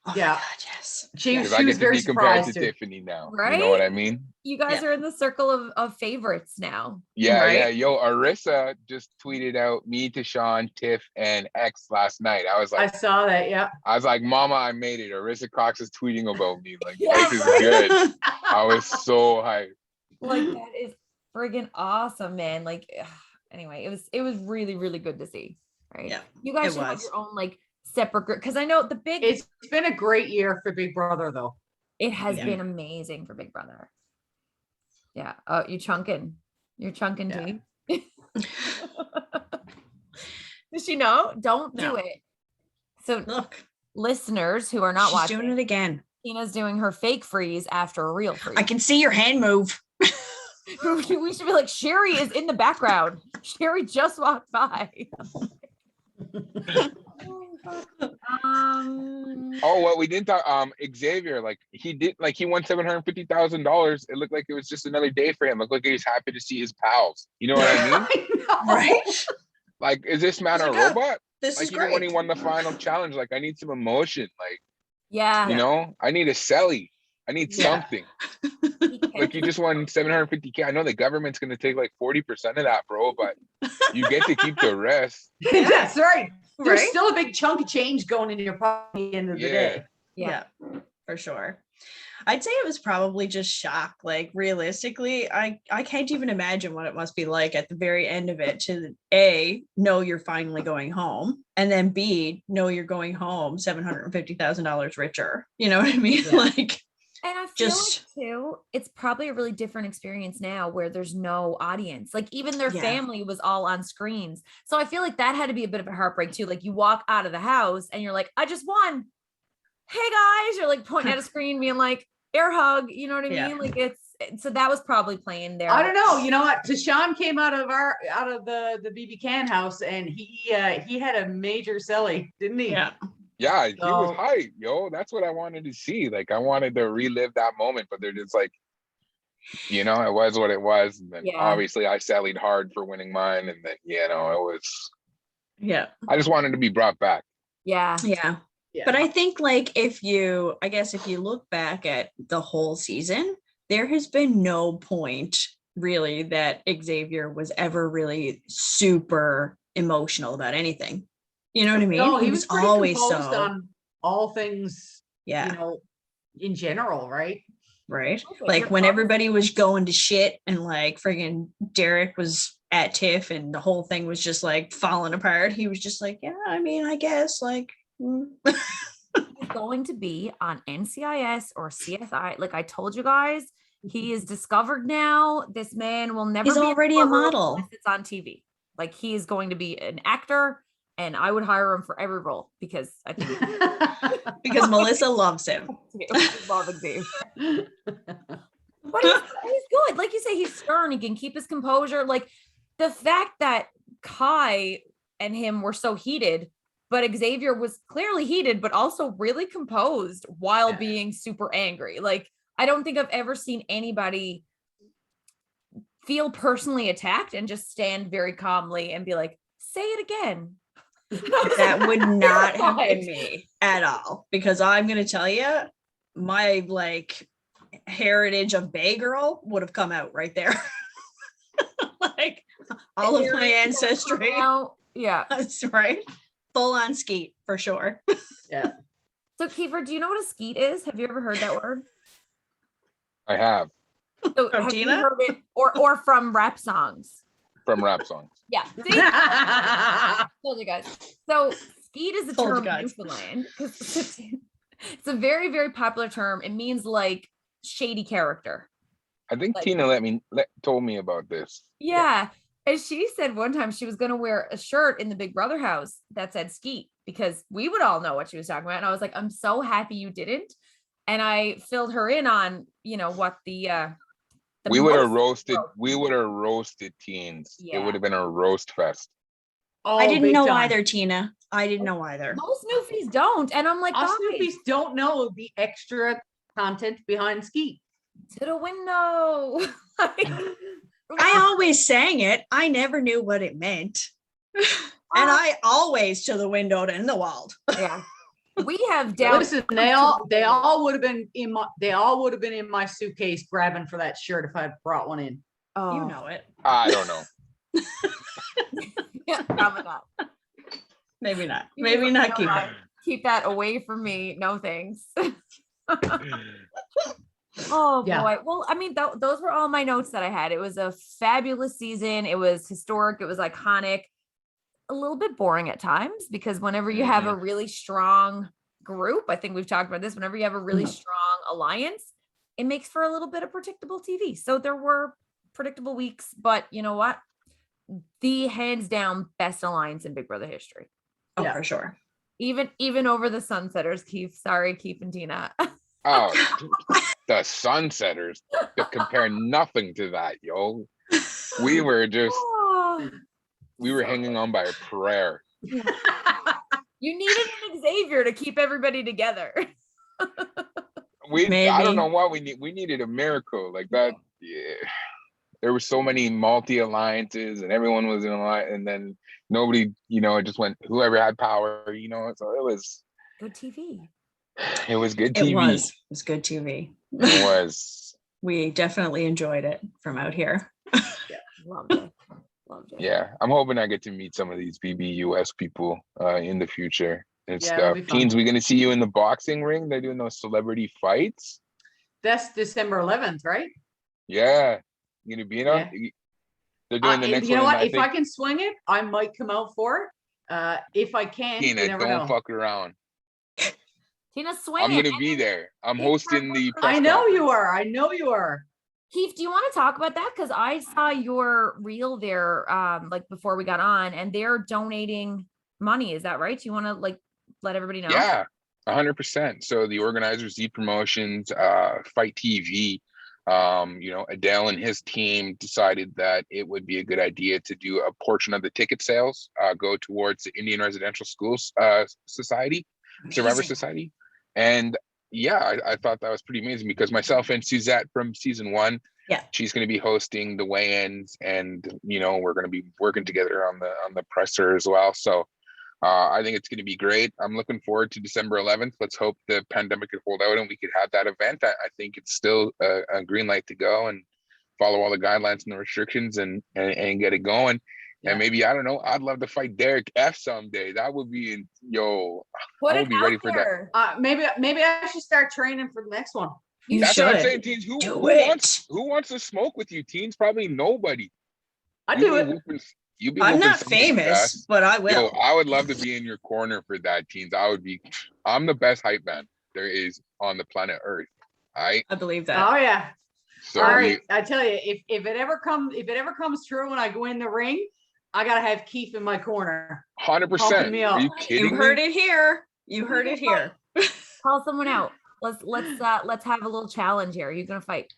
Oh
yeah.
God, yes.
She was
to
very
be compared to
surprised
Tiffany now.
Right?
You know what I mean?
You guys are in the circle of favorites now.
Yeah,
right?
yeah. Yo, Arissa just tweeted out me, Tashawn, Tiff, and X last night. I was like,
I saw that, yeah.
I was like, Mama, I made it. Arissa Cox is tweeting about me. Like, this is good. I was so hyped.
Like that is friggin' awesome, man. Like anyway, it was really, really good to see. Right.
Yeah.
You guys should have your own like separate group because I know
it's been a great year for Big Brother though.
It has been amazing for Big Brother. Yeah. Oh, you're chunking too. Does she know? Don't do it. So
look,
listeners who are not watching,
doing it again.
Tina's doing her fake freeze after a real freeze.
I can see your hand move.
We should be like, Sherry is in the background. Sherry just walked by.
What we didn't talk, Xavier, like he won $750,000. It looked like it was just another day for him. Looked like he was happy to see his pals. You know what I mean?
Right?
Like, is this man a robot?
This is great.
When he won the final challenge, like I need some emotion. Like,
yeah,
I need a celly. I need something. Like you just won $750K. I know the government's gonna take like 40% of that, bro, but you get to keep the rest.
That's right. There's still a big chunk of change going in your pocket at the end of the day.
Yeah, for sure. I'd say it was probably just shock. Like realistically, I can't even imagine what it must be like at the very end of it to A, know you're finally going home, and then B, know you're going home $750,000 richer. You know what I mean?
Yeah.
Like,
And I feel
just
like too, it's probably a really different experience now where there's no audience. Like even their
Yeah.
family was all on screens. So I feel like that had to be a bit of a heartbreak too. Like you walk out of the house and you're like, I just won. Hey guys, you're like pointing at a screen, being like, air hug. You know what I
Yeah.
mean? Like so that was probably playing there.
I don't know. You know what? Tashawn came out of the BB Can house, and he had a major celly, didn't he?
yeah.
Yeah, he was
So-
hype, yo. That's what I wanted to see. Like, I wanted to relive that moment, but they're just like, it was what it was. And then
Yeah.
obviously I sallied hard for winning mine, and then it was.
Yeah.
I just wanted to be brought back.
Yeah.
Yeah.
Yeah.
But I think like if you look back at the whole season, there has been no point really that Xavier was ever really super emotional about anything. You know what I mean?
No,
he was
pretty
always
composed
so
on all things,
yeah,
in general, right?
right.
Okay,
Like
you're
when
probably-
everybody was going to shit and like friggin' Derek was at TIFF and the whole thing was just like falling apart. He was just like, yeah, I mean, I guess like
He's going to be on NCIS or CSI. Like I told you guys, he is discovered now. This man will never
He's
be in the
already a
courtroom
model.
unless it's on TV. Like he is going to be an actor, and I would hire him for every role because I think
because Melissa loves him.
love Xavier. But he's good. Like you say, he's stern. He can keep his composure. Like the fact that Kai and him were so heated, but Xavier was clearly heated, but also really composed while
Yeah.
being super angry. Like I don't think I've ever seen anybody feel personally attacked and just stand very calmly and be like, say it again.
That would not have been
Terrified.
me at all, because I'm going to tell you, my like heritage of Bay Girl would have come out right there. Like all of my ancestry.
Yeah.
That's right. Full on skeet for sure.
Yeah.
So Kiefer, do you know what a skeet is? Have you ever heard that word?
I have
So
From
have you
Tina?
heard it or from rap songs?
from rap songs.
Yeah. See? Told you guys. So skeet is a
Told you
term in
guys.
Newfoundland. It's a very, very popular term. It means like shady character.
I think
Like-
Tina told me about this.
Yeah. And she said one time she was going to wear a shirt in the Big Brother house that said skeet because we would all know what she was talking about. And I was like, I'm so happy you didn't. And I filled her in on, what the
We would have
most
roasted.
roast.
We would have roasted teens. It
Yeah.
would have been a roast fest.
Oh,
I didn't
big
know
time.
either, Tina. I didn't know either.
Most newfies don't. And I'm like,
Us
guys,
newbies don't know the extra content behind Skeet.
to the window.
I always sang it. I never knew what it meant. And I always to the window and in the wall.
Yeah. We have down.
Listen, they all would have been in my suitcase grabbing for that shirt if I brought one in.
Oh,
You know it.
I don't know.
yeah, probably not.
Maybe not.
You
Maybe
need
not
to
keep
know
it.
that. Keep that away from me. No thanks. Oh
Yeah.
boy. Well, I mean, those were all my notes that I had. It was a fabulous season. It was historic. It was iconic. A little bit boring at times because whenever you have a really strong group, I think we've talked about this, whenever you have a really strong alliance, it makes for a little bit of predictable TV. So there were predictable weeks, but you know what? The hands down best alliance in Big Brother history.
Oh,
Yeah.
for sure.
Even over the Sunsetters, Keith. Sorry, Keith and Tina.
Oh, the Sunsetters. To compare nothing to that, yo. We were just.
Oh,
We were hanging on by a prayer.
you needed an Xavier to keep everybody together.
I
Maybe.
don't know what we need. We needed a miracle like that. Yeah. There were so many multi-alliances and everyone was in a line, and then nobody, it just went whoever had power, so it was
Good TV.
good
It
TV.
was. It was good TV.
It was.
We definitely enjoyed it from out here.
Loved it. Loved it.
Yeah. I'm hoping I get to meet some of these BBUS people in the future and
Yeah, that'll
stuff.
be fun.
Teens, we gonna see you in the boxing ring. They're doing those celebrity fights.
That's December 11th, right?
Yeah, you gonna be in on? They're doing the next
you know
one.
what?
I
If I
think
can swing it, I might come out for it. If I can't, you
Tina,
never
don't
know.
fuck around.
Tina, swing
I'm
it.
gonna be there. I'm
Keith,
hosting the press
I know
conference.
you are. I know you are.
Keith, do you want to talk about that? Because I saw your reel there, like before we got on, and they're donating money. Is that right? Do you want to like let everybody know?
Yeah, 100%. So the organizers, Z Promotions, Fight TV, you know, Adele and his team decided that it would be a good idea to do a portion of the ticket sales go towards the Indian Residential Schools Society, Survivor
Amazing.
Society. And yeah, I thought that was pretty amazing because myself and Suzette from season 1,
Yeah.
she's going to be hosting the weigh-ins, and you know, we're going to be working together on the presser as well. So I think it's going to be great. I'm looking forward to December 11th. Let's hope the pandemic could hold out and we could have that event. I think it's still a green light to go and follow all the guidelines and the restrictions and get it going.
Yeah.
And maybe, I don't know, I'd love to fight Derek F someday. That would be,
Put
I
it
would be
out
ready for that.
there.
Maybe I should start training for the next one.
You
That's what I'm
should.
saying, teens. Who
Do it.
wants to smoke with you, teens? Probably nobody.
I
You'll
do
be
it.
whooping- you'll be
I'm
whooping
not
somebody's
famous,
ass.
but I
Yo,
will.
I would love to be in your corner for that, teens. I'm the best hype man there is on the planet Earth.
I believe that.
Oh yeah.
So
All right. I tell you, if it ever comes true when I go in the ring, I gotta have Keith in my corner.
100%.
Pumping me
Are you
up.
kidding
You heard
me?
it here. You heard it here.
Call someone out. Let's have a little challenge here. Are you gonna fight?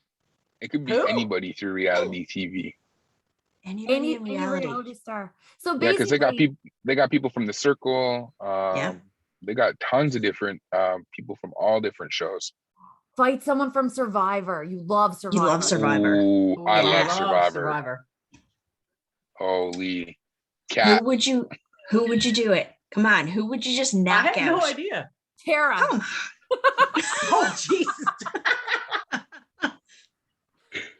It could be
Who?
anybody through reality TV.
Anybody in reality.
reality star. So
Yeah, because
basically,
they got people from The Circle.
Yeah.
They got tons of different people from all different shows.
fight someone from Survivor. You love Survivor.
love Survivor.
Ooh, I
Yeah.
love Survivor. Holy cat.
Who would you do it? Come on, who would you just
I
knock
have
out?
no idea.
Tara.
Come
Oh Jesus.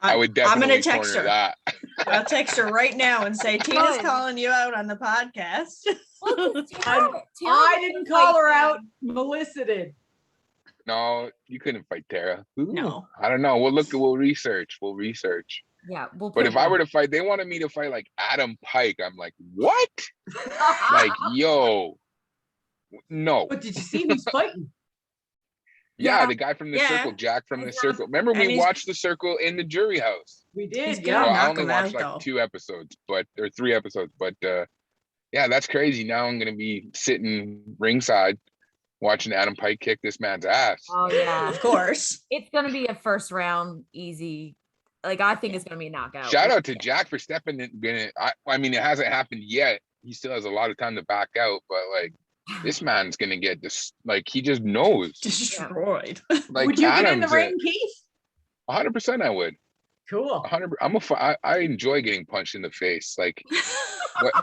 I would
I'm
definitely
gonna text
corner
her.
that.
I'll text her right now and say Tina's
Good.
calling you out on the podcast.
Well, 'cause Tara
I
was
didn't
gonna
call
fight
her out.
them.
Melissa did.
No, you couldn't fight Tara. Ooh,
No.
I don't know. We'll research.
Yeah, we'll
But
put
if I were to fight, they wanted me to fight like Adam Pike. I'm like, what?
Ah,
Like, yo, no.
But did you see who's fighting?
Yeah,
Yeah.
the guy from The
Yeah.
Circle, Jack from The
Exactly.
Circle. Remember,
And
we
he's-
watched The Circle in the jury house.
We did.
He's
Yeah.
gonna
Well, I
knock
only
him
watched
out,
like
though.
2 episodes, or 3 episodes. But yeah, that's crazy. Now I'm gonna be sitting ringside watching Adam Pike kick this man's ass.
Oh yeah.
Of course.
It's gonna be a first round easy. Like I think it's gonna be a knockout.
Shout out to Jack for stepping in. I mean, it hasn't happened yet. He still has a lot of time to back out, but like this man's gonna get this. Like he just knows.
Destroyed.
Like
Would you get in the
Adam's
ring, Keith?
100%. I would.
Cool.
100. I enjoy getting punched in the face. Like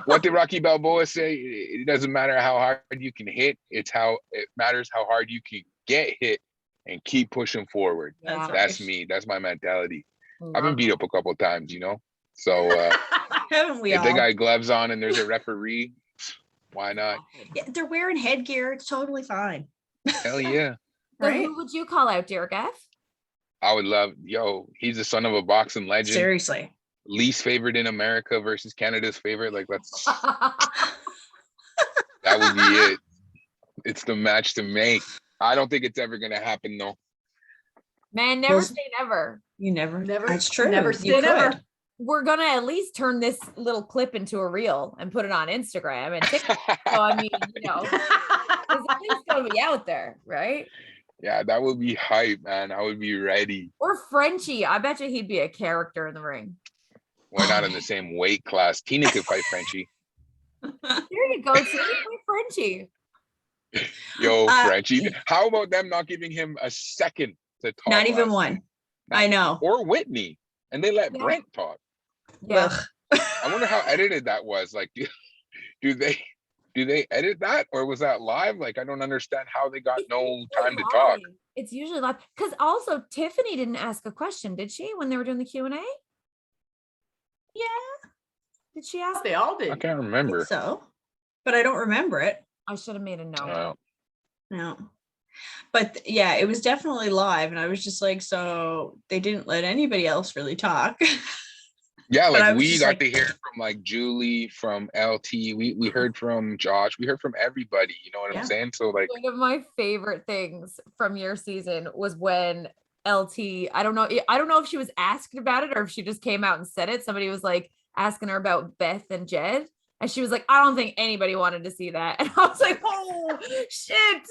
what did Rocky Balboa say? It doesn't matter how hard you can hit. It matters how hard you can get hit and keep pushing forward.
Yeah.
That's
right.
me. That's my mentality. I've been
Love
beat
it.
up a couple of times, you know. So
Haven't we
if
all?
they got gloves on and there's a referee, why not?
Yeah, they're wearing headgear. It's totally fine.
Hell yeah.
So
Right?
who would you call out, Derek F?
I would love, he's the son of a boxing legend.
Seriously.
Least favorite in America versus Canada's favorite. Like that would be it. It's the match to make. I don't think it's ever gonna happen though.
Man, never
Well,
say never.
You never.
Never-
That's true.
never
You
say never.
could.
We're gonna at least turn this little clip into a reel and put it on Instagram and TikTok. So I mean, it's gonna be out there, right?
Yeah, that would be hype, man. I would be ready.
Or Frenchie. I bet you he'd be a character in the ring.
We're not in the same weight class. Tina could fight Frenchie.
There you go. See, Frenchie.
Yo,
Uh,
Frenchie. How about them not giving him a second to talk?
Not even
last
one.
night?
I know.
Or Whitney. And they let
Yeah.
Brent talk.
Yeah.
Ugh.
I wonder how edited that was. Like, do they edit that, or was that live? Like, I don't understand how they got no time to talk.
It's usually live. Because also Tiffany didn't ask a question, did she, when they were doing the Q&A?
Yeah,
Did she ask?
They all
I
did.
can't
I think
remember.
so. But I don't remember it.
I should have made a note.
Uh,
No. But yeah, it was definitely live, and I was just like, so they didn't let anybody else really talk.
Yeah,
But I
like
was
we
just
got
like,
to hear from like Julie, from LT. We heard from Josh. We heard from everybody. You know what
Yeah.
I'm saying? So like,
One of my favorite things from your season was when LT, I don't know if she was asked about it or if she just came out and said it. Somebody was like asking her about Beth and Jed. And she was like, I don't think anybody wanted to see that. And I was like, oh shit.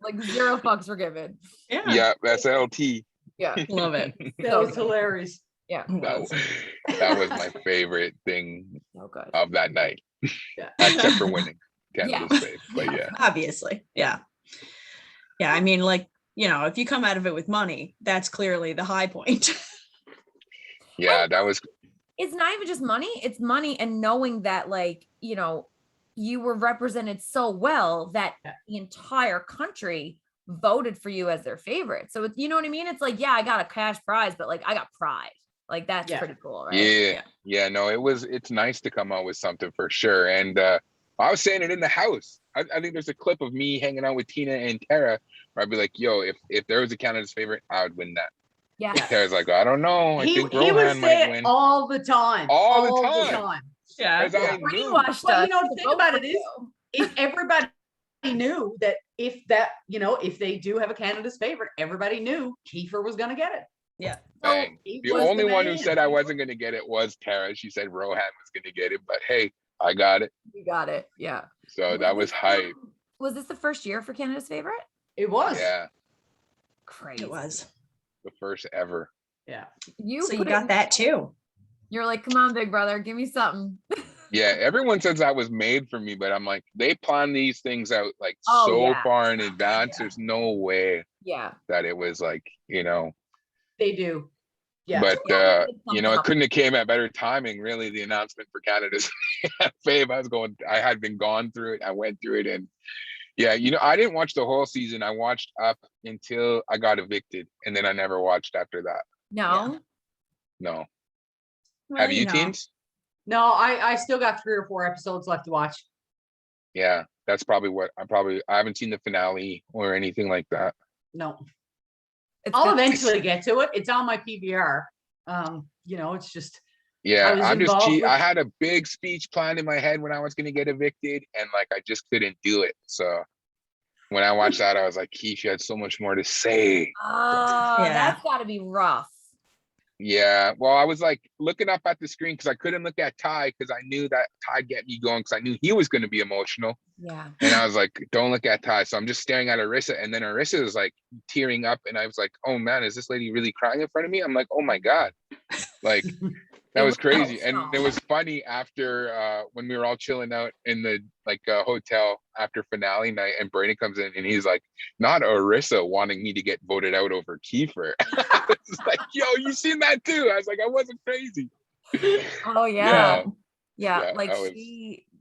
Like, zero fucks were given.
yeah, that's LT.
Yeah.
Love it.
That was hilarious.
Yeah.
That was my favorite thing
So good.
of that night,
Yeah.
except for winning Canada's fave. But yeah,
Obviously. Yeah. Yeah. I mean, like, if you come out of it with money, that's clearly the high point.
yeah, that was.
It's not even just money, it's money and knowing that, like, you were represented so well that the entire country voted for you as their favorite. So you know what I mean? It's like, yeah, I got a cash prize, but like I got pride. Like that's pretty cool, right?
Yeah, no, it's nice to come out with something for sure. And I was saying it in the house. I think there's a clip of me hanging out with Tina and Tara where I'd be like, yo, if there was a Canada's favorite, I would win that.
Yeah.
And Tara's like, I don't know. I think
He would
Rohan
say
might
it
win.
all the time.
All the time.
Yeah.
Because I knew.
Brainwashed
Well,
us
the
to
thing
vote
about
for
it is,
you.
if everybody knew that if they do have a Canada's favorite, everybody knew Kiefer was going to get it.
Yeah.
Bang.
He
The
was
only one who
man.
said I wasn't going to get it was Tara. She said Rohan was going to get it, but hey, I got it.
You got it. Yeah.
So that was hype.
Was this the first year for Canada's favorite?
It was.
Yeah,
Crazy.
It was.
the first ever.
Yeah.
So you got that too.
You're like, come on, big brother, give me something.
Yeah, everyone says that was made for me, but I'm like, they plan these things out like
yeah.
far in advance.
Yeah.
There's no way
Yeah.
that it was like,
They do. Yeah.
But
something
it
else.
couldn't have came at better timing, really, the announcement for Canada's fave. I had been gone through it. I went through it, and yeah, I didn't watch the whole season. I watched up until I got evicted, and then I never watched after that.
No.
No.
Well,
Have you teens?
No, I still got 3 or 4 episodes left to watch.
Yeah, that's probably what I haven't seen the finale or anything like that.
No.
It's
I'll
good.
eventually get to it. It's on my PVR. It's just
Yeah,
was
I'm just
involved
cheap.
with-
I had a big speech planned in my head when I was going to get evicted, and like I just couldn't do it. So when I watched that, I was like, Keith, you had so much more to say.
Oh,
Yeah.
that's got to be rough.
Yeah, well, I was like looking up at the screen because I couldn't look at Ty because I knew that Ty'd get me going because I knew he was going to be emotional.
Yeah.
And I was like, don't look at Ty. So I'm just staring at Arissa, and then Arissa is like tearing up, and I was like, oh man, is this lady really crying in front of me? I'm like, oh my God. Like that was crazy. And it was funny after when we were all chilling out in the hotel after finale night, and Brandon comes in and he's like, not Arissa wanting me to get voted out over Kiefer. It's like, yo, you seen that too? I was like, I wasn't crazy.
Oh yeah.
Yeah,
Like
that was-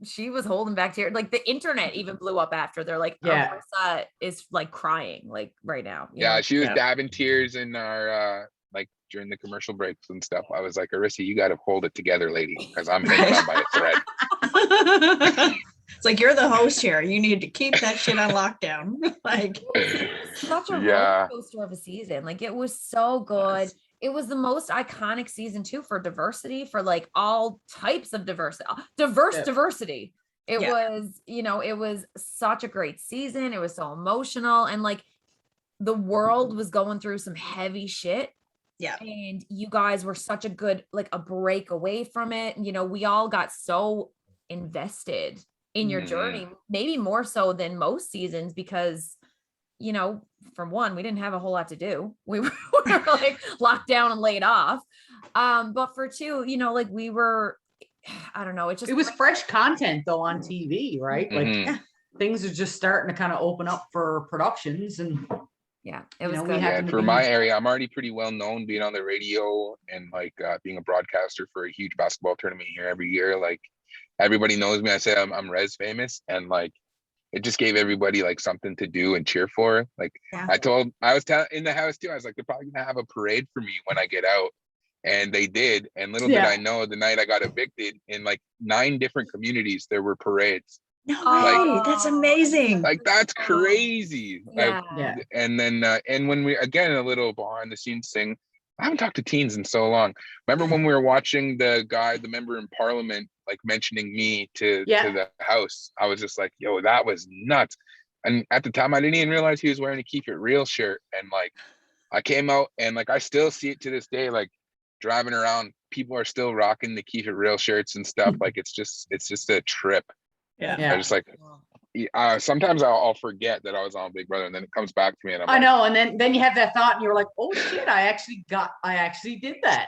she was holding back tears. Like the internet even blew up after. They're like,
Yeah.
Marissa is like crying like right now. you
Yeah,
know?
she was
Yeah.
dabbing tears in our during the commercial breaks and stuff. I was like, Arissa, you got to hold it together, lady, because I'm hanging on by a thread.
It's like, you're the host here. You need to keep that shit on lockdown. Like,
Such a
Yeah.
roller coaster of a season. Like it was so good.
Yes.
It was the most iconic season too for diversity, for like all types of diversity,
Yeah.
diversity. It
Yeah.
was, it was such a great season. It was so emotional, and like the world was going through some heavy shit.
Yeah.
And you guys were such a good, like a break away from it. We all got so invested in your
Mhm.
journey, maybe more so than most seasons, because for one, we didn't have a whole lot to do. We were like locked down and laid off. But for two, like we were, I don't know.
it was fresh content though on TV, right?
Mhm.
Like things are just starting to kind of open up for productions, and
yeah, it was
we
good.
had-
Yeah,
happened to
for
be-
my area, I'm already pretty well known being on the radio and being a broadcaster for a huge basketball tournament here every year. Like everybody knows me. I say I'm res famous, and like it just gave everybody like something to do and cheer for. Like
Yeah.
I was in the house too. I was like, they're probably gonna have a parade for me when I get out. And they did. And little did
Yeah.
I know, the night I got evicted, in like 9 different communities, there were parades
No
Oh.
way. That's amazing.
Like that's crazy.
Yeah.
Yeah.
And then and when we, again, a little behind the scenes thing, I haven't talked to teens in so long. Remember when we were watching the member in parliament, like mentioning me to the house? I was just like, yo, that was nuts. And at the time I didn't even realize he was wearing a Keep It Real shirt. And like I came out and like I still see it to this day, like driving around, people are still rocking the Keep It Real shirts and stuff. Like it's just a trip.
Yeah.
I just like sometimes I'll forget that I was on Big Brother, and then it comes back to me, and
I know, and then you have that thought, and you're like, "Oh shit! I actually did that."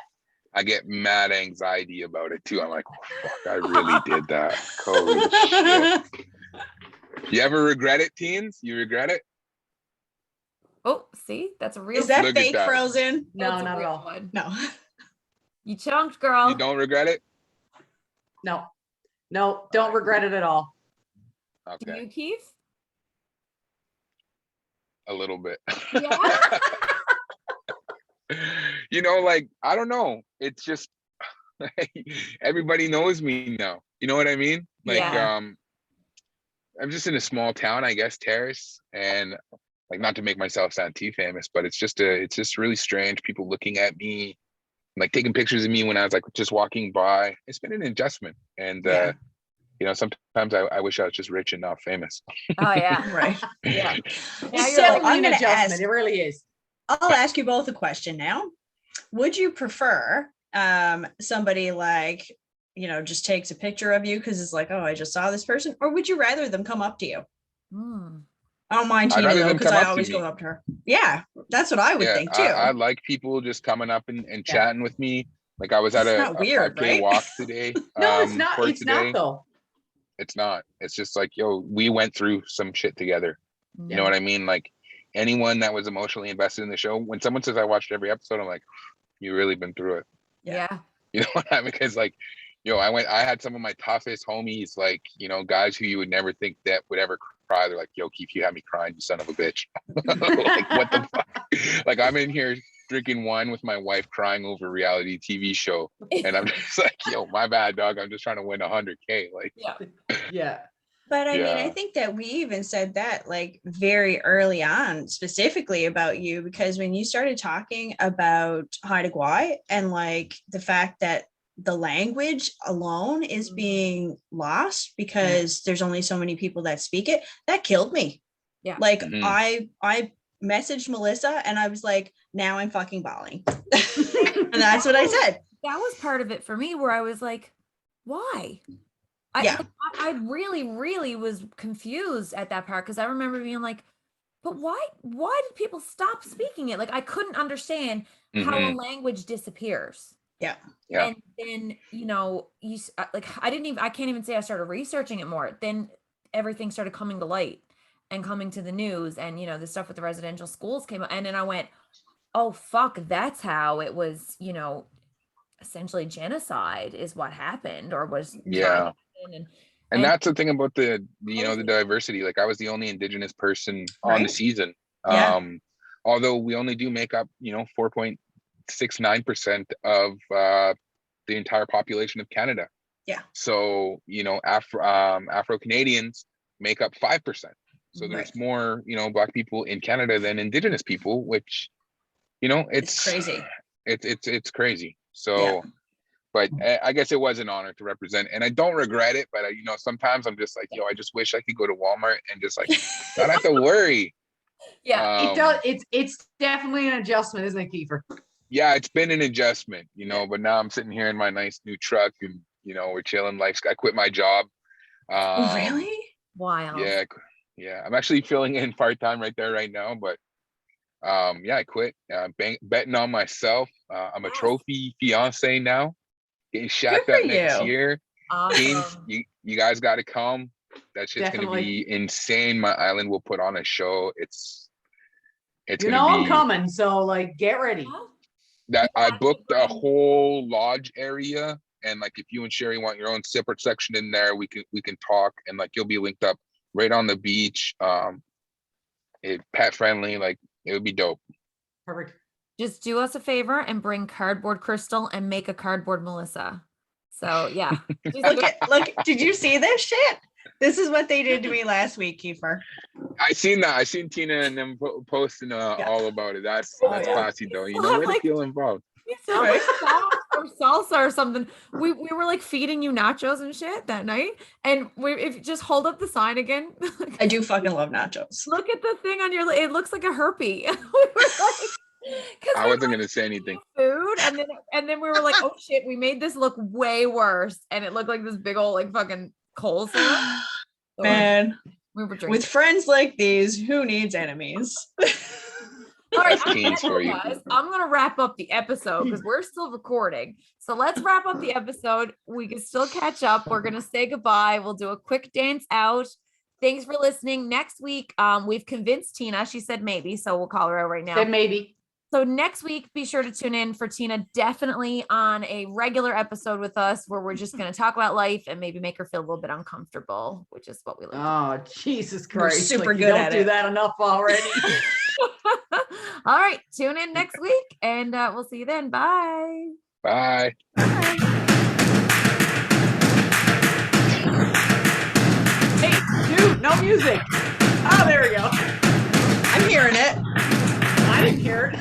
I get mad anxiety about it too. I'm like, oh, fuck, I really did that. Holy shit! You ever regret it, teens? You regret it?
Oh, see, that's a real.
Is that
Look at
fake
that.
Frozen?
No,
That's a
not at
real
all.
one.
No.
You chunked, girl.
You don't regret it?
No, don't regret it at all.
Do
Okay,
you, Keith?
a little bit.
Yeah.
You know, like I don't know. It's just everybody knows me now. You know what I mean? Like,
Yeah.
I'm just in a small town, I guess, Terrace, and like not to make myself sound too famous, but it's just really strange. People looking at me, like taking pictures of me when I was like just walking by. It's been an adjustment, and
Yeah.
you know, sometimes I wish I was just rich and not famous.
Oh yeah.
Right.
Yeah. Now
It's
you're like,
definitely
I'm
an
gonna
adjustment.
ask-
It really is.
I'll ask you both a question now. Would you prefer somebody like, just takes a picture of you because it's like, oh, I just saw this person, or would you rather them come up to you? I don't mind
I'd
Tina
rather
though,
them
because
come
I
up to
always
me.
go up to her. Yeah, that's what I would think too.
I like people just coming up and chatting with me. Like I was at
It's
a
not weird,
5K
right?
walk today.
No, it's not.
for
It's
today.
not though.
It's not. It's just like, yo, we went through some shit together. You know what I mean? Like anyone that was emotionally invested in the show, when someone says I watched every episode, I'm like, you really been through it.
Yeah.
You know what I mean? Because like, yo, I had some of my toughest homies, like, guys who you would never think that would ever cry. They're like, yo, Keith, you had me crying, you son of a bitch. Like, what the fuck? Like, I'm in here drinking wine with my wife, crying over a reality TV show. And I'm just like, yo, my bad, dog. I'm just trying to win 100K. Like,
Yeah.
But I mean,
Yeah.
I think that we even said that like very early on, specifically about you, because when you started talking about Haida Gwaii and like the fact that the language alone is being lost because there's only so many people that speak it, that killed me.
Yeah.
Like
Mhm.
I messaged Melissa and I was like, now I'm fucking bawling. And that's what I said.
That was part of it for me where I was like, why? I really, really was confused at that part because I remember being like, but why did people stop speaking it? Like I couldn't understand how a language disappears.
Yeah.
And then, like I can't even say I started researching it more. Then everything started coming to light and coming to the news and, the stuff with the residential schools came up. And then I went, oh, fuck, that's how it was, essentially genocide is what happened or was.
Yeah. And that's the thing about the
Crazy.
diversity. Like I was the only Indigenous person on the season.
Yeah.
Although we only do make up, 4.69% of the entire population of Canada.
Yeah.
So, Afro-Canadians make up 5%. So there's more, Black people in Canada than Indigenous people, which, it's
crazy.
It's crazy. So, but I guess it was an honor to represent, and I don't regret it. But sometimes I'm just like, yo, I just wish I could go to Walmart and just like not have to worry.
Yeah,
It does. It's definitely an adjustment, isn't it, Kiefer?
Yeah, it's been an adjustment, but now I'm sitting here in my nice new truck, and we're chilling. Like I quit my job.
Really?
Wild.
Yeah. I'm actually filling in part-time right now, but I quit. Betting on myself. I'm a trophy fiance now. Getting shacked up next year.
Awesome.
Teams, you guys got to come. That shit's gonna be insane. My island will put on a show. It's
I'm coming, so like get ready.
That I booked a whole lodge area, and like if you and Sherry want your own separate section in there, we can talk, and like you'll be linked up right on the beach. It pet friendly, like it would be dope.
Perfect.
Just do us a favor and bring cardboard Crystal and make a cardboard Melissa. So yeah.
Look, did you see this shit? This is what they did to me last week, Kiefer.
I seen that. I seen Tina and them posting all about it. That's
yeah.
classy though. You know, way to feel involved.
You sound like or salsa or something. We were like feeding you nachos and shit that night. And if you just hold up the sign again.
I do fucking love nachos.
Look at the thing on your, it looks like a Herpy. We were like,
I wasn't gonna say anything.
Food, and then we were like, oh shit, we made this look way worse, and it looked like this big old like fucking coleslaw. So
Man,
we were drinking.
with friends like these, who needs enemies?
All right,
Teens for you.
guys, I'm gonna wrap up the episode because we're still recording. So let's wrap up the episode. We can still catch up. We're gonna say goodbye. We'll do a quick dance out. Thanks for listening. Next week, we've convinced Tina. She said maybe, so we'll call her out right now.
Said maybe.
So next week, be sure to tune in for Tina, definitely on a regular episode with us where we're just going to talk about life and maybe make her feel a little bit uncomfortable, which is what we like.
Oh, Jesus Christ.
super
you
good
don't
at
do
it.
that enough already.
All right, tune in next week and we'll see you then. Bye.
Bye.
Hey, dude, no music. Oh, there we go.
I'm hearing it.
I didn't hear it.